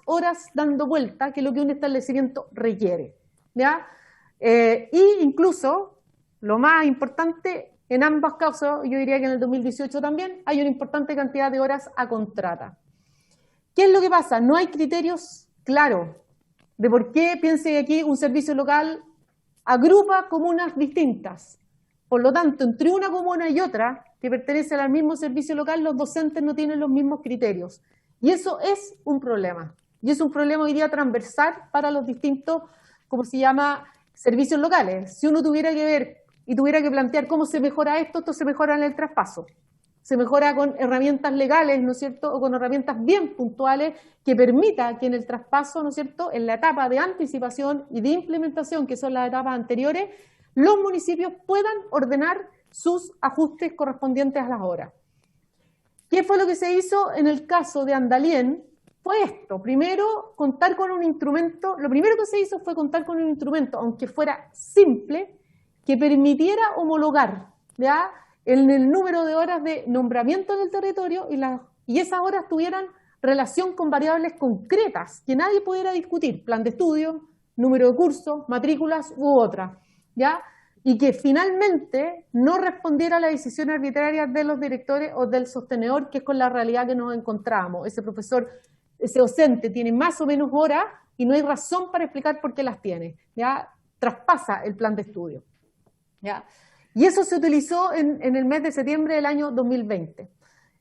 horas dando vuelta que lo que un establecimiento requiere, ¿ya? Y incluso, lo más importante, en ambos casos, yo diría que en el 2018 también, hay una importante cantidad de horas a contrata. ¿Qué es lo que pasa? No hay criterios claros de por qué piense que aquí un servicio local agrupa comunas distintas. Por lo tanto, entre una comuna y otra, que pertenecen al mismo servicio local, los docentes no tienen los mismos criterios. Y eso es un problema. Y es un problema hoy día transversal para los distintos, como se llama, servicios locales. Si uno tuviera que ver y tuviera que plantear cómo se mejora esto, esto se mejora en el traspaso. Se mejora con herramientas legales, ¿no es cierto?, o con herramientas bien puntuales que permita que en el traspaso, ¿no es cierto?, en la etapa de anticipación y de implementación, que son las etapas anteriores, los municipios puedan ordenar sus ajustes correspondientes a las horas. ¿Qué fue lo que se hizo en el caso de Andalien? Fue esto, primero contar con un instrumento, lo primero que se hizo fue contar con un instrumento, aunque fuera simple, que permitiera homologar, ¿ya?, en el número de horas de nombramiento en el territorio y esas horas tuvieran relación con variables concretas que nadie pudiera discutir, plan de estudio, número de cursos, matrículas u otras, ¿ya? Y que finalmente no respondiera a las decisiones arbitrarias de los directores o del sostenedor, que es con la realidad que nos encontramos. Ese profesor, ese docente tiene más o menos horas y no hay razón para explicar por qué las tiene, ¿ya? Traspasa el plan de estudio, ¿ya? Y eso se utilizó en el mes de septiembre del año 2020.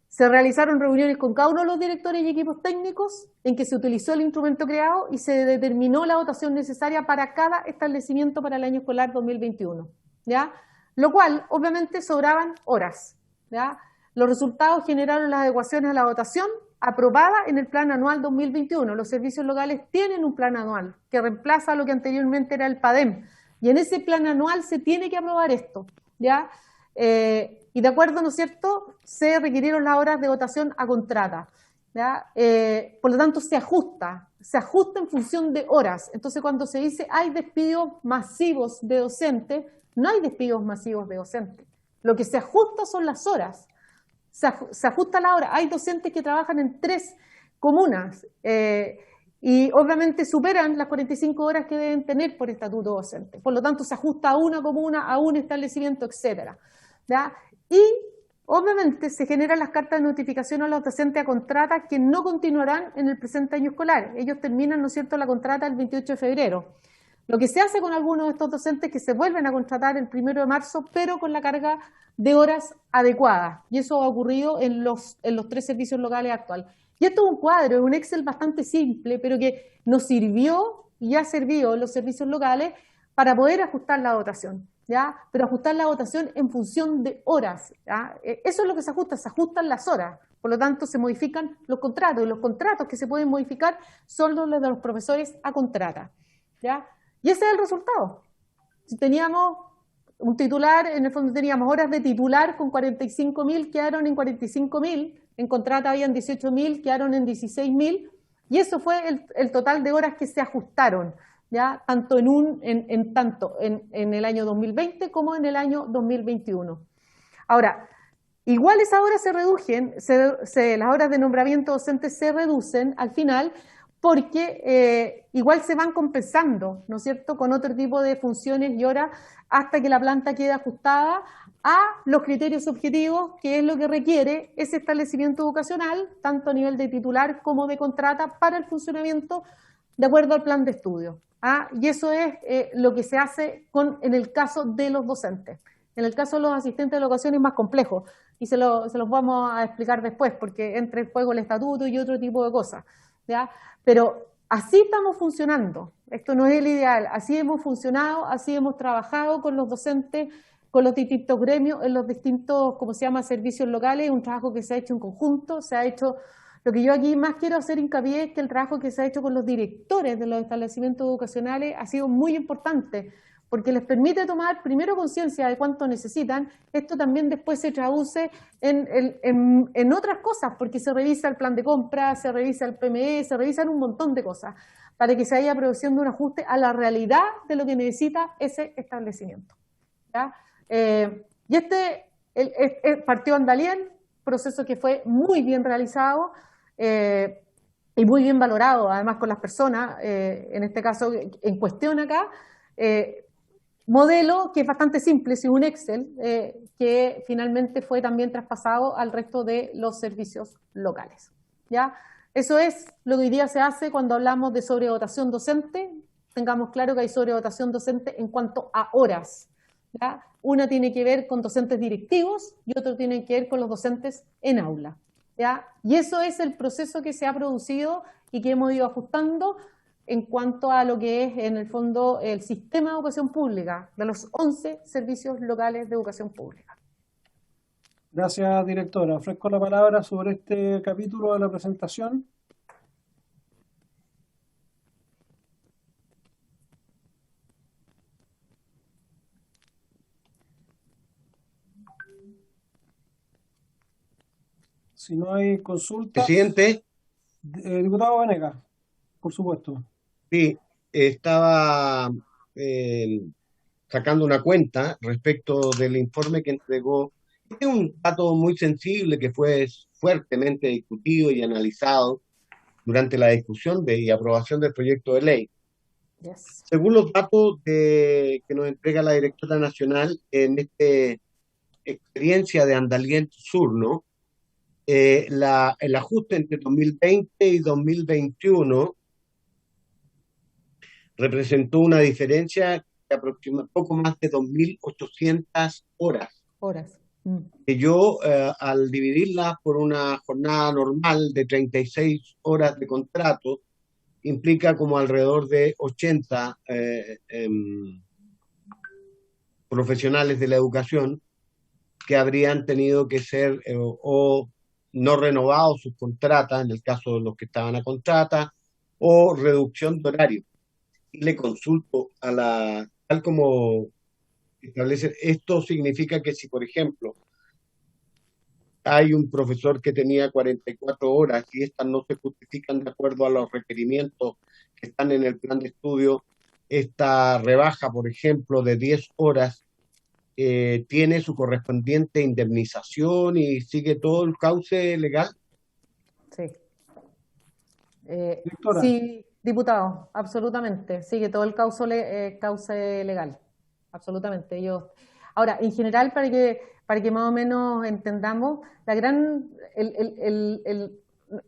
Se realizaron reuniones con cada uno de los directores y equipos técnicos en que se utilizó el instrumento creado y se determinó la dotación necesaria para cada establecimiento para el año escolar 2021, ¿ya? Lo cual, obviamente, sobraban horas, ¿ya? Los resultados generaron las adecuaciones a la dotación aprobada en el Plan Anual 2021. Los servicios locales tienen un plan anual que reemplaza lo que anteriormente era el PADEM. Y en ese plan anual se tiene que aprobar esto, ¿ya? Y de acuerdo, ¿no es cierto?, se requirieron las horas de votación a contrata, ¿ya? Por lo tanto, se ajusta en función de horas. Entonces, cuando se dice hay despidos masivos de docentes, no hay despidos masivos de docentes. Lo que se ajusta son las horas. Se ajusta la hora. Hay docentes que trabajan en 3 comunas y obviamente superan las 45 horas que deben tener por estatuto docente. Por lo tanto, se ajusta a una comuna, a un establecimiento, etcétera, ¿ya? Y obviamente se generan las cartas de notificación a los docentes a contrata que no continuarán en el presente año escolar. Ellos terminan, ¿no es cierto?, la contrata el 28 de febrero. Lo que se hace con algunos de estos docentes es que se vuelven a contratar el 1 de marzo, pero con la carga de horas adecuada. Y eso ha ocurrido en los 3 servicios locales actuales. Y esto es un cuadro, es un Excel bastante simple, pero que nos sirvió y ha servido en los servicios locales para poder ajustar la dotación, ¿ya? Pero ajustar la dotación en función de horas, ¿ya? Eso es lo que se ajustan las horas. Por lo tanto, se modifican los contratos, y los contratos que se pueden modificar son los de los profesores a contrata, ¿ya? Y ese es el resultado. Si teníamos un titular, en el fondo teníamos horas de titular con 45.000, quedaron en 45.000, en contrata habían 18.000, quedaron en 16.000, y eso fue el total de horas que se ajustaron, ¿ya? Tanto en el año 2020 como en el año 2021. Ahora, igual esas horas se reducen, las horas de nombramiento docente se reducen al final, porque igual se van compensando, ¿no es cierto?, con otro tipo de funciones y horas hasta que la planta quede ajustada a los criterios objetivos, que es lo que requiere ese establecimiento educacional, tanto a nivel de titular como de contrata, para el funcionamiento de acuerdo al plan de estudio. ¿Ah? Y eso es lo que se hace en el caso de los docentes. En el caso de los asistentes de educación es más complejo, y se los vamos a explicar después, porque entra en juego el estatuto y otro tipo de cosas, ¿ya? Pero así estamos funcionando. Esto no es el ideal. Así hemos funcionado, así hemos trabajado con los docentes, con los distintos gremios, en los distintos, ¿cómo se llama?, servicios locales, un trabajo que se ha hecho en conjunto, se ha hecho. Lo que yo aquí más quiero hacer hincapié es que el trabajo que se ha hecho con los directores de los establecimientos educacionales ha sido muy importante, porque les permite tomar primero conciencia de cuánto necesitan. Esto también después se traduce en otras cosas, porque se revisa el plan de compra, se revisa el PME, se revisan un montón de cosas, para que se vaya produciendo un ajuste a la realidad de lo que necesita ese establecimiento, ¿ya? Y partió Andalien, proceso que fue muy bien realizado, y muy bien valorado, además con las personas, en este caso en cuestión acá, modelo que es bastante simple, es un Excel, que finalmente fue también traspasado al resto de los servicios locales, ¿ya? Eso es lo que hoy día se hace cuando hablamos de sobredotación docente. Tengamos claro que hay sobredotación docente en cuanto a horas, ¿ya? Una tiene que ver con docentes directivos y otro tiene que ver con los docentes en aula, ¿ya? Y eso es el proceso que se ha producido y que hemos ido ajustando en cuanto a lo que es, en el fondo, el sistema de educación pública, de los 11 servicios locales de educación pública. Gracias, directora. Ofrezco la palabra sobre este capítulo de la presentación. Si no hay consulta. Presidente. Diputado Venegas, por supuesto. Sí, estaba sacando una cuenta respecto del informe que entregó. Este es un dato muy sensible que fue fuertemente discutido y analizado durante la discusión y aprobación del proyecto de ley. Yes. Según los datos que nos entrega la directora nacional en esta experiencia de Andalien Sur, ¿no? El ajuste entre 2020 y 2021 representó una diferencia de aproximadamente poco más de 2.800 horas. Que yo, al dividirlas por una jornada normal de 36 horas de contrato, implica como alrededor de 80 profesionales de la educación que habrían tenido que ser o no renovados sus contratas, en el caso de los que estaban a contrata, o reducción de horario. Y le consulto tal como establece, esto significa que si, por ejemplo, hay un profesor que tenía 44 horas y estas no se justifican de acuerdo a los requerimientos que están en el plan de estudio, esta rebaja, por ejemplo, de 10 horas, tiene su correspondiente indemnización y sigue todo el cauce legal. Sí. Sí, diputado, absolutamente. Sigue todo el cauce legal. Absolutamente. Ahora, en general, para que más o menos entendamos,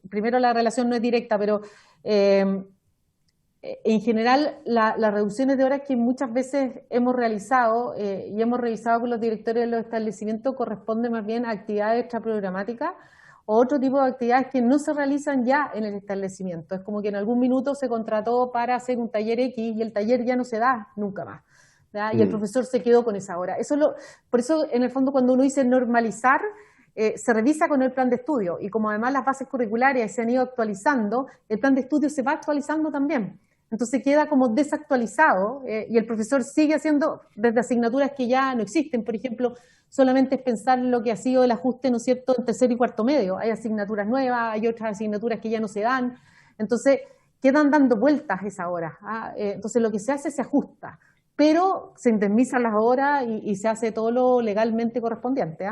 primero la relación no es directa, pero en general las reducciones de horas que muchas veces hemos realizado y hemos revisado con los directores de los establecimientos corresponden más bien a actividades extraprogramáticas o otro tipo de actividades que no se realizan ya en el establecimiento. Es como que en algún minuto se contrató para hacer un taller X y el taller ya no se da nunca más, ¿verdad? Y el profesor se quedó con esa hora. Por eso, en el fondo, cuando uno dice normalizar, se revisa con el plan de estudio y como además las bases curriculares se han ido actualizando, el plan de estudio se va actualizando también. Entonces queda como desactualizado y el profesor sigue haciendo desde asignaturas que ya no existen. Por ejemplo, solamente es pensar lo que ha sido el ajuste, ¿no es cierto?, en tercero y cuarto medio. Hay asignaturas nuevas, hay otras asignaturas que ya no se dan. Entonces quedan dando vueltas esa hora. Entonces lo que se hace se ajusta, pero se indemnizan las horas y se hace todo lo legalmente correspondiente.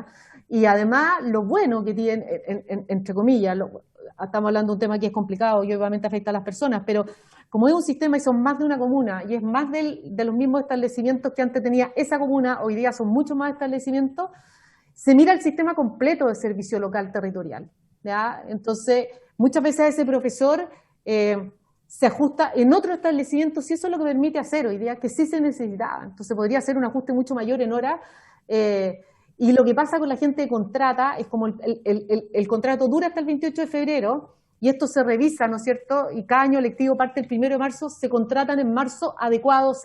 Y además lo bueno que tiene, entre comillas, estamos hablando de un tema que es complicado y obviamente afecta a las personas, pero como es un sistema y son más de una comuna y es más de los mismos establecimientos que antes tenía esa comuna, hoy día son muchos más establecimientos, se mira el sistema completo de servicio local territorial, ¿ya? Entonces, muchas veces a ese profesor se ajusta en otro establecimiento, si eso es lo que permite hacer hoy día, que sí se necesitaba. Entonces podría hacer un ajuste mucho mayor en horas. Y lo que pasa con la gente de contrata es como el contrato dura hasta el 28 de febrero y esto se revisa, ¿no es cierto? Y cada año lectivo parte el 1 de marzo, se contratan en marzo adecuados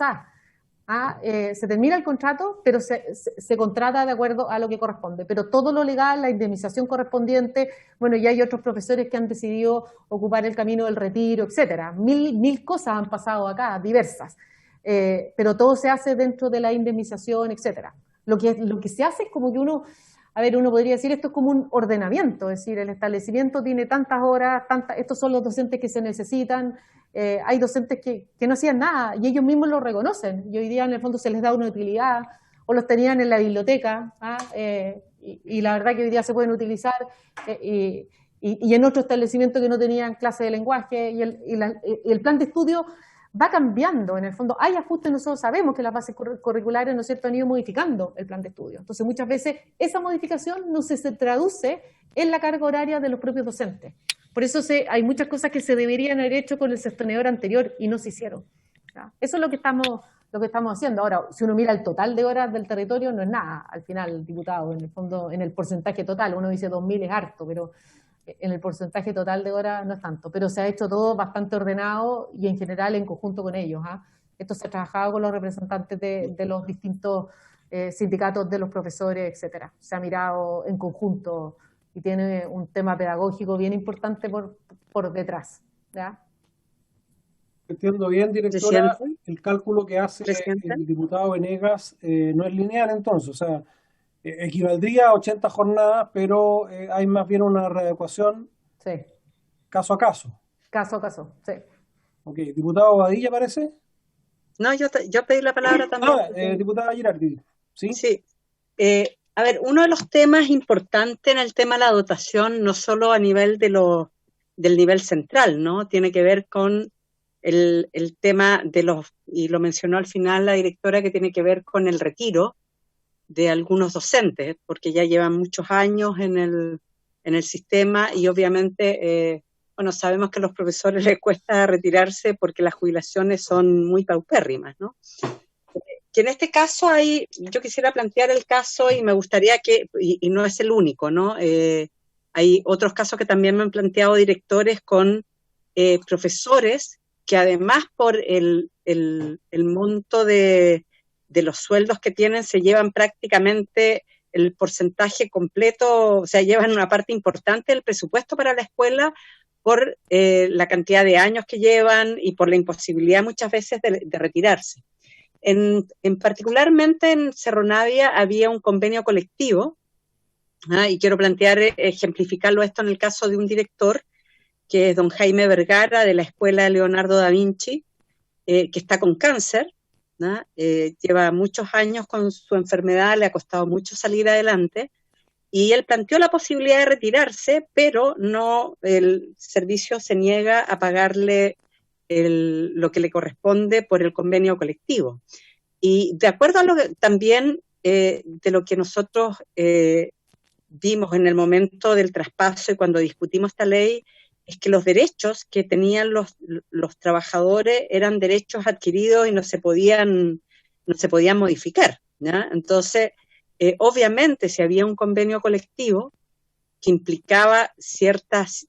se termina el contrato, pero se contrata de acuerdo a lo que corresponde. Pero todo lo legal, la indemnización correspondiente, bueno, ya hay otros profesores que han decidido ocupar el camino del retiro, etcétera. Mil cosas han pasado acá, diversas. Pero todo se hace dentro de la indemnización, etcétera. Lo que se hace es como que uno podría decir, esto es como un ordenamiento, es decir, el establecimiento tiene tantas horas, estos son los docentes que se necesitan. Hay docentes que no hacían nada y ellos mismos lo reconocen, y hoy día en el fondo se les da una utilidad, o los tenían en la biblioteca, y la verdad que hoy día se pueden utilizar, y en otro establecimiento que no tenían clase de lenguaje, y el plan de estudio va cambiando. En el fondo hay ajustes, nosotros sabemos que las bases curriculares, ¿no es cierto?, han ido modificando el plan de estudio. Entonces muchas veces esa modificación no se traduce en la carga horaria de los propios docentes. Por eso hay muchas cosas que se deberían haber hecho con el sostenedor anterior y no se hicieron. Eso es lo que estamos haciendo. Ahora, si uno mira el total de horas del territorio, no es nada, al final, diputado, en el fondo, en el porcentaje total. Uno dice 2.000 es harto, pero en el porcentaje total de horas no es tanto. Pero se ha hecho todo bastante ordenado y en general en conjunto con ellos. Esto se ha trabajado con los representantes de los distintos sindicatos de los profesores, etcétera. Se ha mirado en conjunto y tiene un tema pedagógico bien importante por detrás. ¿Ya? Entiendo bien, directora, ¿Presidente? el cálculo que hace ¿Presidente? el diputado Venegas no es lineal entonces, o sea, equivaldría a 80 jornadas, pero hay más bien una readecuación Sí, caso a caso. caso a caso, sí. Ok, diputado Badilla parece. No, yo pedí la palabra también. Diputada Girardi, ¿sí? Sí. A ver, uno de los temas importantes en el tema de la dotación, no solo a nivel del nivel central, ¿no? Tiene que ver con el tema y lo mencionó al final la directora, que tiene que ver con el retiro de algunos docentes, porque ya llevan muchos años en el sistema y obviamente, sabemos que a los profesores les cuesta retirarse porque las jubilaciones son muy paupérrimas, ¿no? Que en este caso yo quisiera plantear el caso y me gustaría y no es el único, ¿no? Hay otros casos que también me han planteado directores con profesores que además por el monto de los sueldos que tienen se llevan prácticamente el porcentaje completo, o sea, llevan una parte importante del presupuesto para la escuela por la cantidad de años que llevan y por la imposibilidad muchas veces de retirarse. Particularmente en Cerro Navia había un convenio colectivo, y quiero ejemplificarlo esto en el caso de un director, que es don Jaime Vergara, de la Escuela Leonardo da Vinci, que está con cáncer, ¿no? Lleva muchos años con su enfermedad, le ha costado mucho salir adelante, y él planteó la posibilidad de retirarse, pero el servicio se niega a pagarle lo que le corresponde por el convenio colectivo. Y de acuerdo a también de lo que nosotros vimos en el momento del traspaso y cuando discutimos esta ley, es que los derechos que tenían los trabajadores eran derechos adquiridos y no se podían modificar, ¿ya? Entonces, obviamente, si había un convenio colectivo que implicaba ciertos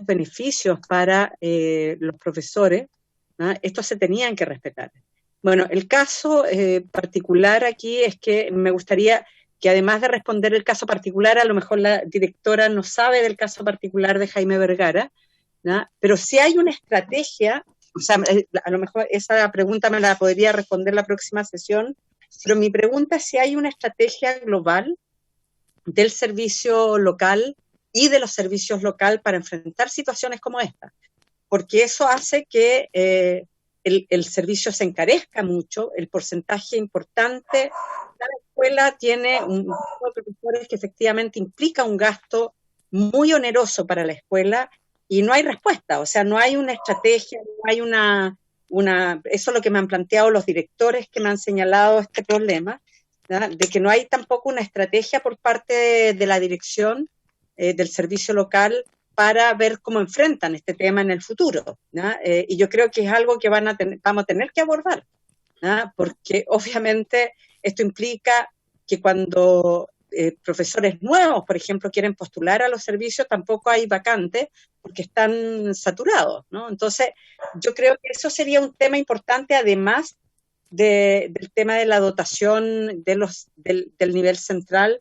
beneficios para los profesores, ¿no? Estos se tenían que respetar. Bueno, el caso particular aquí es que me gustaría que además de responder el caso particular, a lo mejor la directora no sabe del caso particular de Jaime Vergara, ¿no? Pero si hay una estrategia, o sea, a lo mejor esa pregunta me la podría responder la próxima sesión, pero mi pregunta es si hay una estrategia global del servicio local y de los servicios locales para enfrentar situaciones como esta, porque eso hace que el servicio se encarezca mucho, el porcentaje importante. Cada escuela tiene un grupo de profesores que efectivamente implica un gasto muy oneroso para la escuela y no hay respuesta, o sea, no hay una estrategia, no hay eso es lo que me han planteado los directores que me han señalado este problema, ¿no? De que no hay tampoco una estrategia por parte de la dirección del servicio local para ver cómo enfrentan este tema en el futuro, ¿no? Y yo creo que es algo que vamos a tener que abordar, ¿no? Porque obviamente esto implica que cuando profesores nuevos, por ejemplo, quieren postular a los servicios, tampoco hay vacantes porque están saturados, ¿no? Entonces, yo creo que eso sería un tema importante, además del tema de la dotación del nivel central,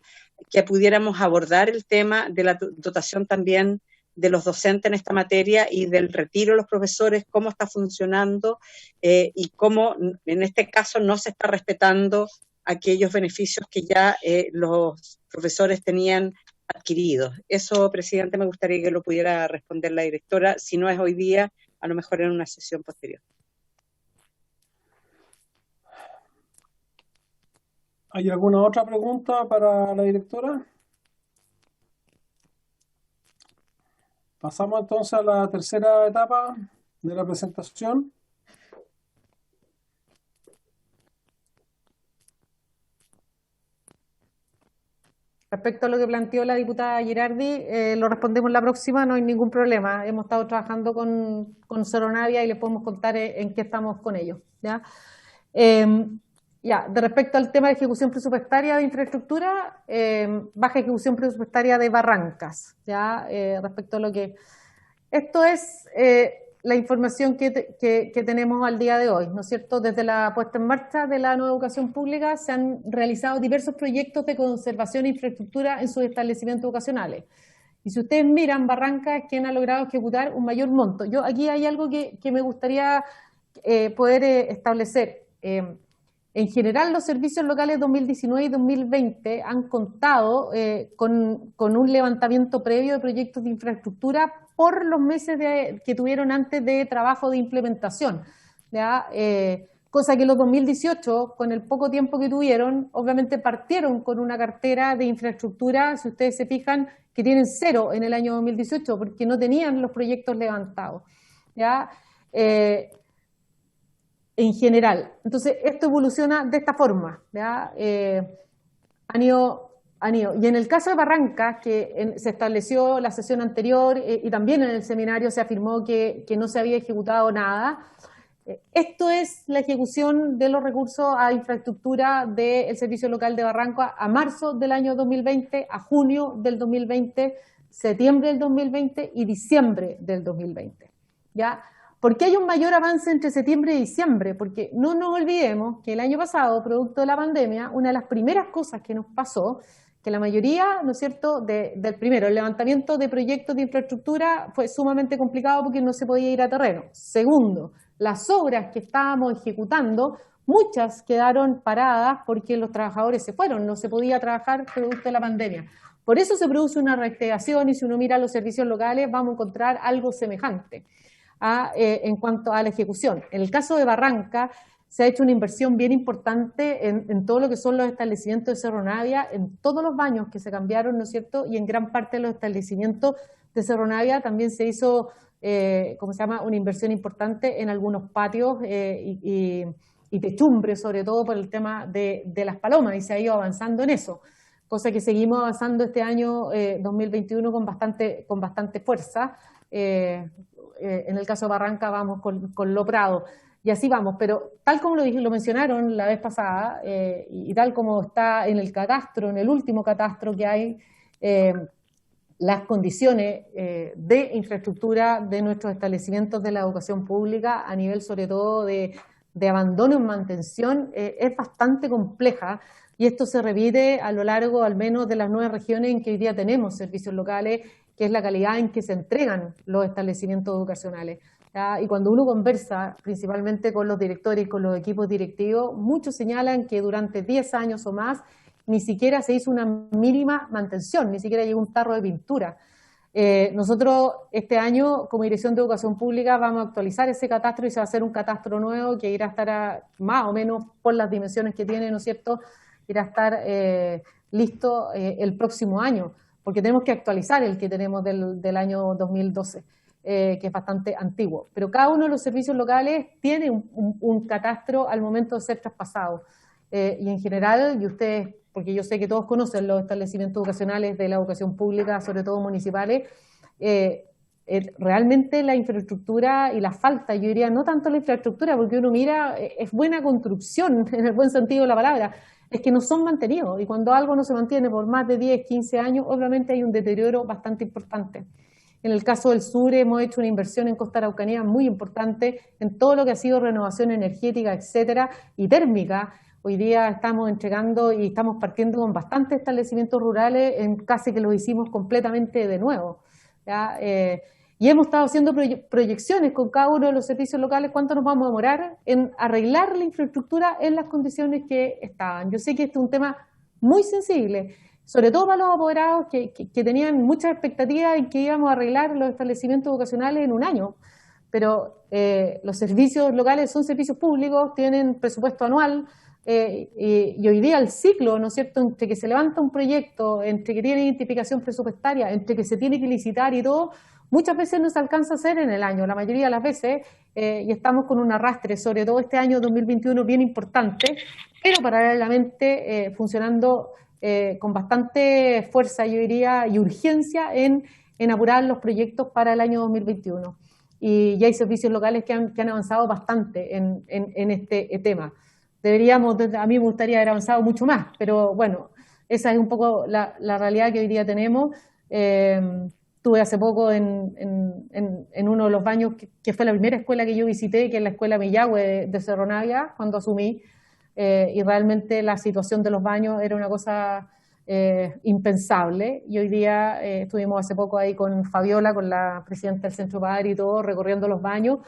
que pudiéramos abordar el tema de la dotación también de los docentes en esta materia y del retiro de los profesores, cómo está funcionando y cómo en este caso no se está respetando aquellos beneficios que ya los profesores tenían adquiridos. Eso, presidente, me gustaría que lo pudiera responder la directora, si no es hoy día, a lo mejor en una sesión posterior. ¿Hay alguna otra pregunta para la directora? Pasamos entonces a la tercera etapa de la presentación. Respecto a lo que planteó la diputada Girardi, lo respondemos la próxima, no hay ningún problema. Hemos estado trabajando con Seronavia y les podemos contar en qué estamos con ellos, ¿ya? De respecto al tema de ejecución presupuestaria de infraestructura, baja ejecución presupuestaria de Barrancas, ¿ya? Respecto a lo que... Esto es la información que tenemos al día de hoy, ¿no es cierto? Desde la puesta en marcha de la nueva educación pública se han realizado diversos proyectos de conservación e infraestructura en sus establecimientos educacionales. Y si ustedes miran, Barrancas es quien ha logrado ejecutar un mayor monto. Aquí hay algo que me gustaría poder establecer. En general, los servicios locales 2019 y 2020 han contado con un levantamiento previo de proyectos de infraestructura por los meses que tuvieron antes de trabajo de implementación, ¿ya? Cosa que los 2018, con el poco tiempo que tuvieron, obviamente partieron con una cartera de infraestructura, si ustedes se fijan, que tienen 0 en el año 2018, porque no tenían los proyectos levantados, ¿ya? En general. Entonces, esto evoluciona de esta forma, ¿ya? Y en el caso de Barrancas, que se estableció la sesión anterior y también en el seminario se afirmó que no se había ejecutado nada, esto es la ejecución de los recursos a infraestructura del Servicio Local de Barrancas a marzo del año 2020, a junio del 2020, septiembre del 2020 y diciembre del 2020, ¿ya? ¿Por qué hay un mayor avance entre septiembre y diciembre? Porque no nos olvidemos que el año pasado, producto de la pandemia, una de las primeras cosas que nos pasó, que la mayoría, ¿no es cierto?, del primero, el levantamiento de proyectos de infraestructura fue sumamente complicado porque no se podía ir a terreno. Segundo, las obras que estábamos ejecutando, muchas quedaron paradas porque los trabajadores se fueron, no se podía trabajar producto de la pandemia. Por eso se produce una reactivación y si uno mira los servicios locales vamos a encontrar algo semejante en cuanto a la ejecución. En el caso de Barranca, se ha hecho una inversión bien importante en todo lo que son los establecimientos de Cerro Navia, en todos los baños que se cambiaron, ¿no es cierto? Y en gran parte de los establecimientos de Cerro Navia también se hizo, una inversión importante en algunos patios y techumbres, sobre todo por el tema de las palomas, y se ha ido avanzando en eso, cosa que seguimos avanzando este año 2021 con bastante fuerza. En el caso de Barranca vamos con Lo Prado. Y así vamos, pero tal como lo mencionaron la vez pasada, y tal como está en el catastro, en el último catastro que hay, las condiciones de infraestructura de nuestros establecimientos de la educación pública a nivel sobre todo de abandono en mantención es bastante compleja, y esto se repite a lo largo al menos de las 9 regiones en que hoy día tenemos servicios locales, que es la calidad en que se entregan los establecimientos educacionales. ¿Ya? Y cuando uno conversa principalmente con los directores y con los equipos directivos, muchos señalan que durante 10 años o más ni siquiera se hizo una mínima mantención, ni siquiera llegó un tarro de pintura. Nosotros este año, como Dirección de Educación Pública, vamos a actualizar ese catastro y se va a hacer un catastro nuevo que irá a estar más o menos por las dimensiones que tiene, ¿no es cierto?, irá a estar listo el próximo año, porque tenemos que actualizar el que tenemos del año 2012. Que es bastante antiguo, pero cada uno de los servicios locales tiene un catastro al momento de ser traspasado, y en general, y ustedes, porque yo sé que todos conocen los establecimientos educacionales de la educación pública, sobre todo municipales, realmente la infraestructura y la falta, yo diría no tanto la infraestructura, porque uno mira, es buena construcción en el buen sentido de la palabra, es que no son mantenidos, y cuando algo no se mantiene por más de 10, 15 años, obviamente hay un deterioro bastante importante. En el caso del sur hemos hecho una inversión en Costa Araucanía muy importante en todo lo que ha sido renovación energética, etcétera, y térmica. Hoy día estamos entregando y estamos partiendo con bastantes establecimientos rurales, en casi que los hicimos completamente de nuevo, ¿ya? Y hemos estado haciendo proyecciones con cada uno de los servicios locales, cuánto nos vamos a demorar en arreglar la infraestructura en las condiciones que estaban. Yo sé que este es un tema muy sensible, sobre todo para los apoderados que tenían muchas expectativas en que íbamos a arreglar los establecimientos vocacionales en un año, pero los servicios locales son servicios públicos, tienen presupuesto anual, y hoy día el ciclo, ¿no es cierto?, entre que se levanta un proyecto, entre que tiene identificación presupuestaria, entre que se tiene que licitar y todo, muchas veces no se alcanza a hacer en el año, la mayoría de las veces, y estamos con un arrastre, sobre todo este año 2021, bien importante, pero paralelamente funcionando con bastante fuerza, yo diría, y urgencia en apurar los proyectos para el año 2021. Y ya hay servicios locales que han avanzado bastante en este tema. A mí me gustaría haber avanzado mucho más, pero bueno, esa es un poco la realidad que hoy día tenemos. Estuve hace poco en uno de los baños, que fue la primera escuela que yo visité, que es la escuela Millahue de Cerro Navia, cuando asumí, y realmente la situación de los baños era una cosa impensable, y hoy día estuvimos hace poco ahí con Fabiola, con la presidenta del Centro Padre y todo, recorriendo los baños.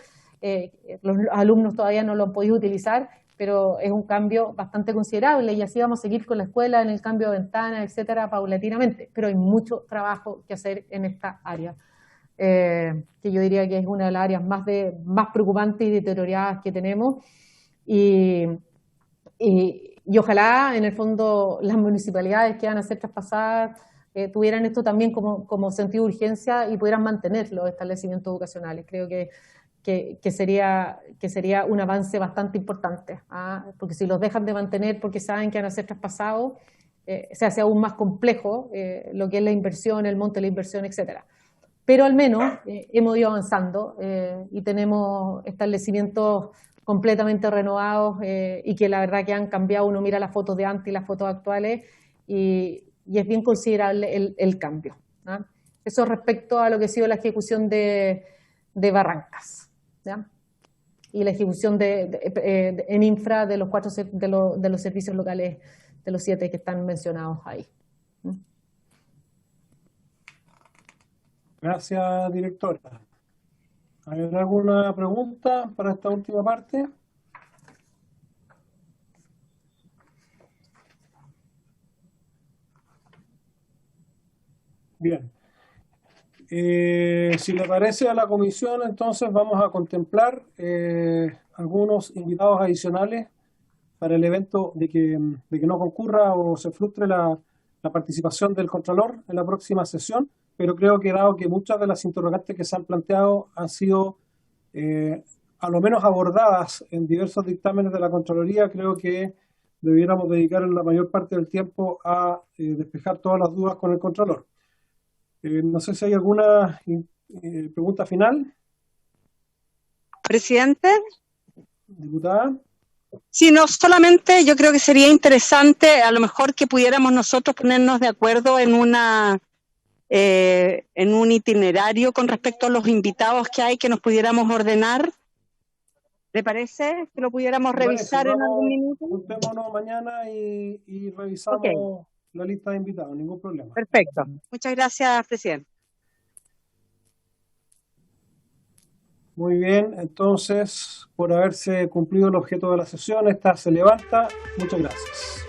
Los alumnos todavía no lo han podido utilizar, pero es un cambio bastante considerable, y así vamos a seguir con la escuela en el cambio de ventanas, etcétera, paulatinamente, pero hay mucho trabajo que hacer en esta área, que yo diría que es una de las áreas más preocupantes y deterioradas que tenemos, y ojalá en el fondo las municipalidades que van a ser traspasadas tuvieran esto también como sentido de urgencia y pudieran mantener los establecimientos educacionales. Creo que sería un avance bastante importante, porque si los dejan de mantener porque saben que van a ser traspasados, se hace aún más complejo lo que es la inversión, el monte de la inversión, etcétera. Pero al menos hemos ido avanzando y tenemos establecimientos completamente renovados y que la verdad que han cambiado. Uno mira las fotos de antes y las fotos actuales y es bien considerable el cambio, ¿no? Eso respecto a lo que ha sido la ejecución de Barrancas, ¿ya? Y la ejecución en infra de los de los servicios locales, de los 7 que están mencionados ahí. Gracias, directora. ¿Hay alguna pregunta para esta última parte? Bien. Si le parece a la comisión, entonces vamos a contemplar algunos invitados adicionales para el evento de que no concurra o se frustre la participación del Contralor en la próxima sesión, pero creo que dado que muchas de las interrogantes que se han planteado han sido a lo menos abordadas en diversos dictámenes de la Contraloría, creo que debiéramos dedicar la mayor parte del tiempo a despejar todas las dudas con el Contralor. No sé si hay alguna pregunta final. Presidente. Diputada. Sí, no, solamente yo creo que sería interesante a lo mejor que pudiéramos nosotros ponernos de acuerdo en un itinerario con respecto a los invitados que hay, que nos pudiéramos ordenar. ¿Le parece que lo pudiéramos revisar en algún minuto? Juntémonos mañana y revisamos. Okay. La lista de invitados, ningún problema. Perfecto. Muchas gracias, presidente. Muy bien, entonces, por haberse cumplido el objeto de la sesión, esta se levanta. Muchas gracias.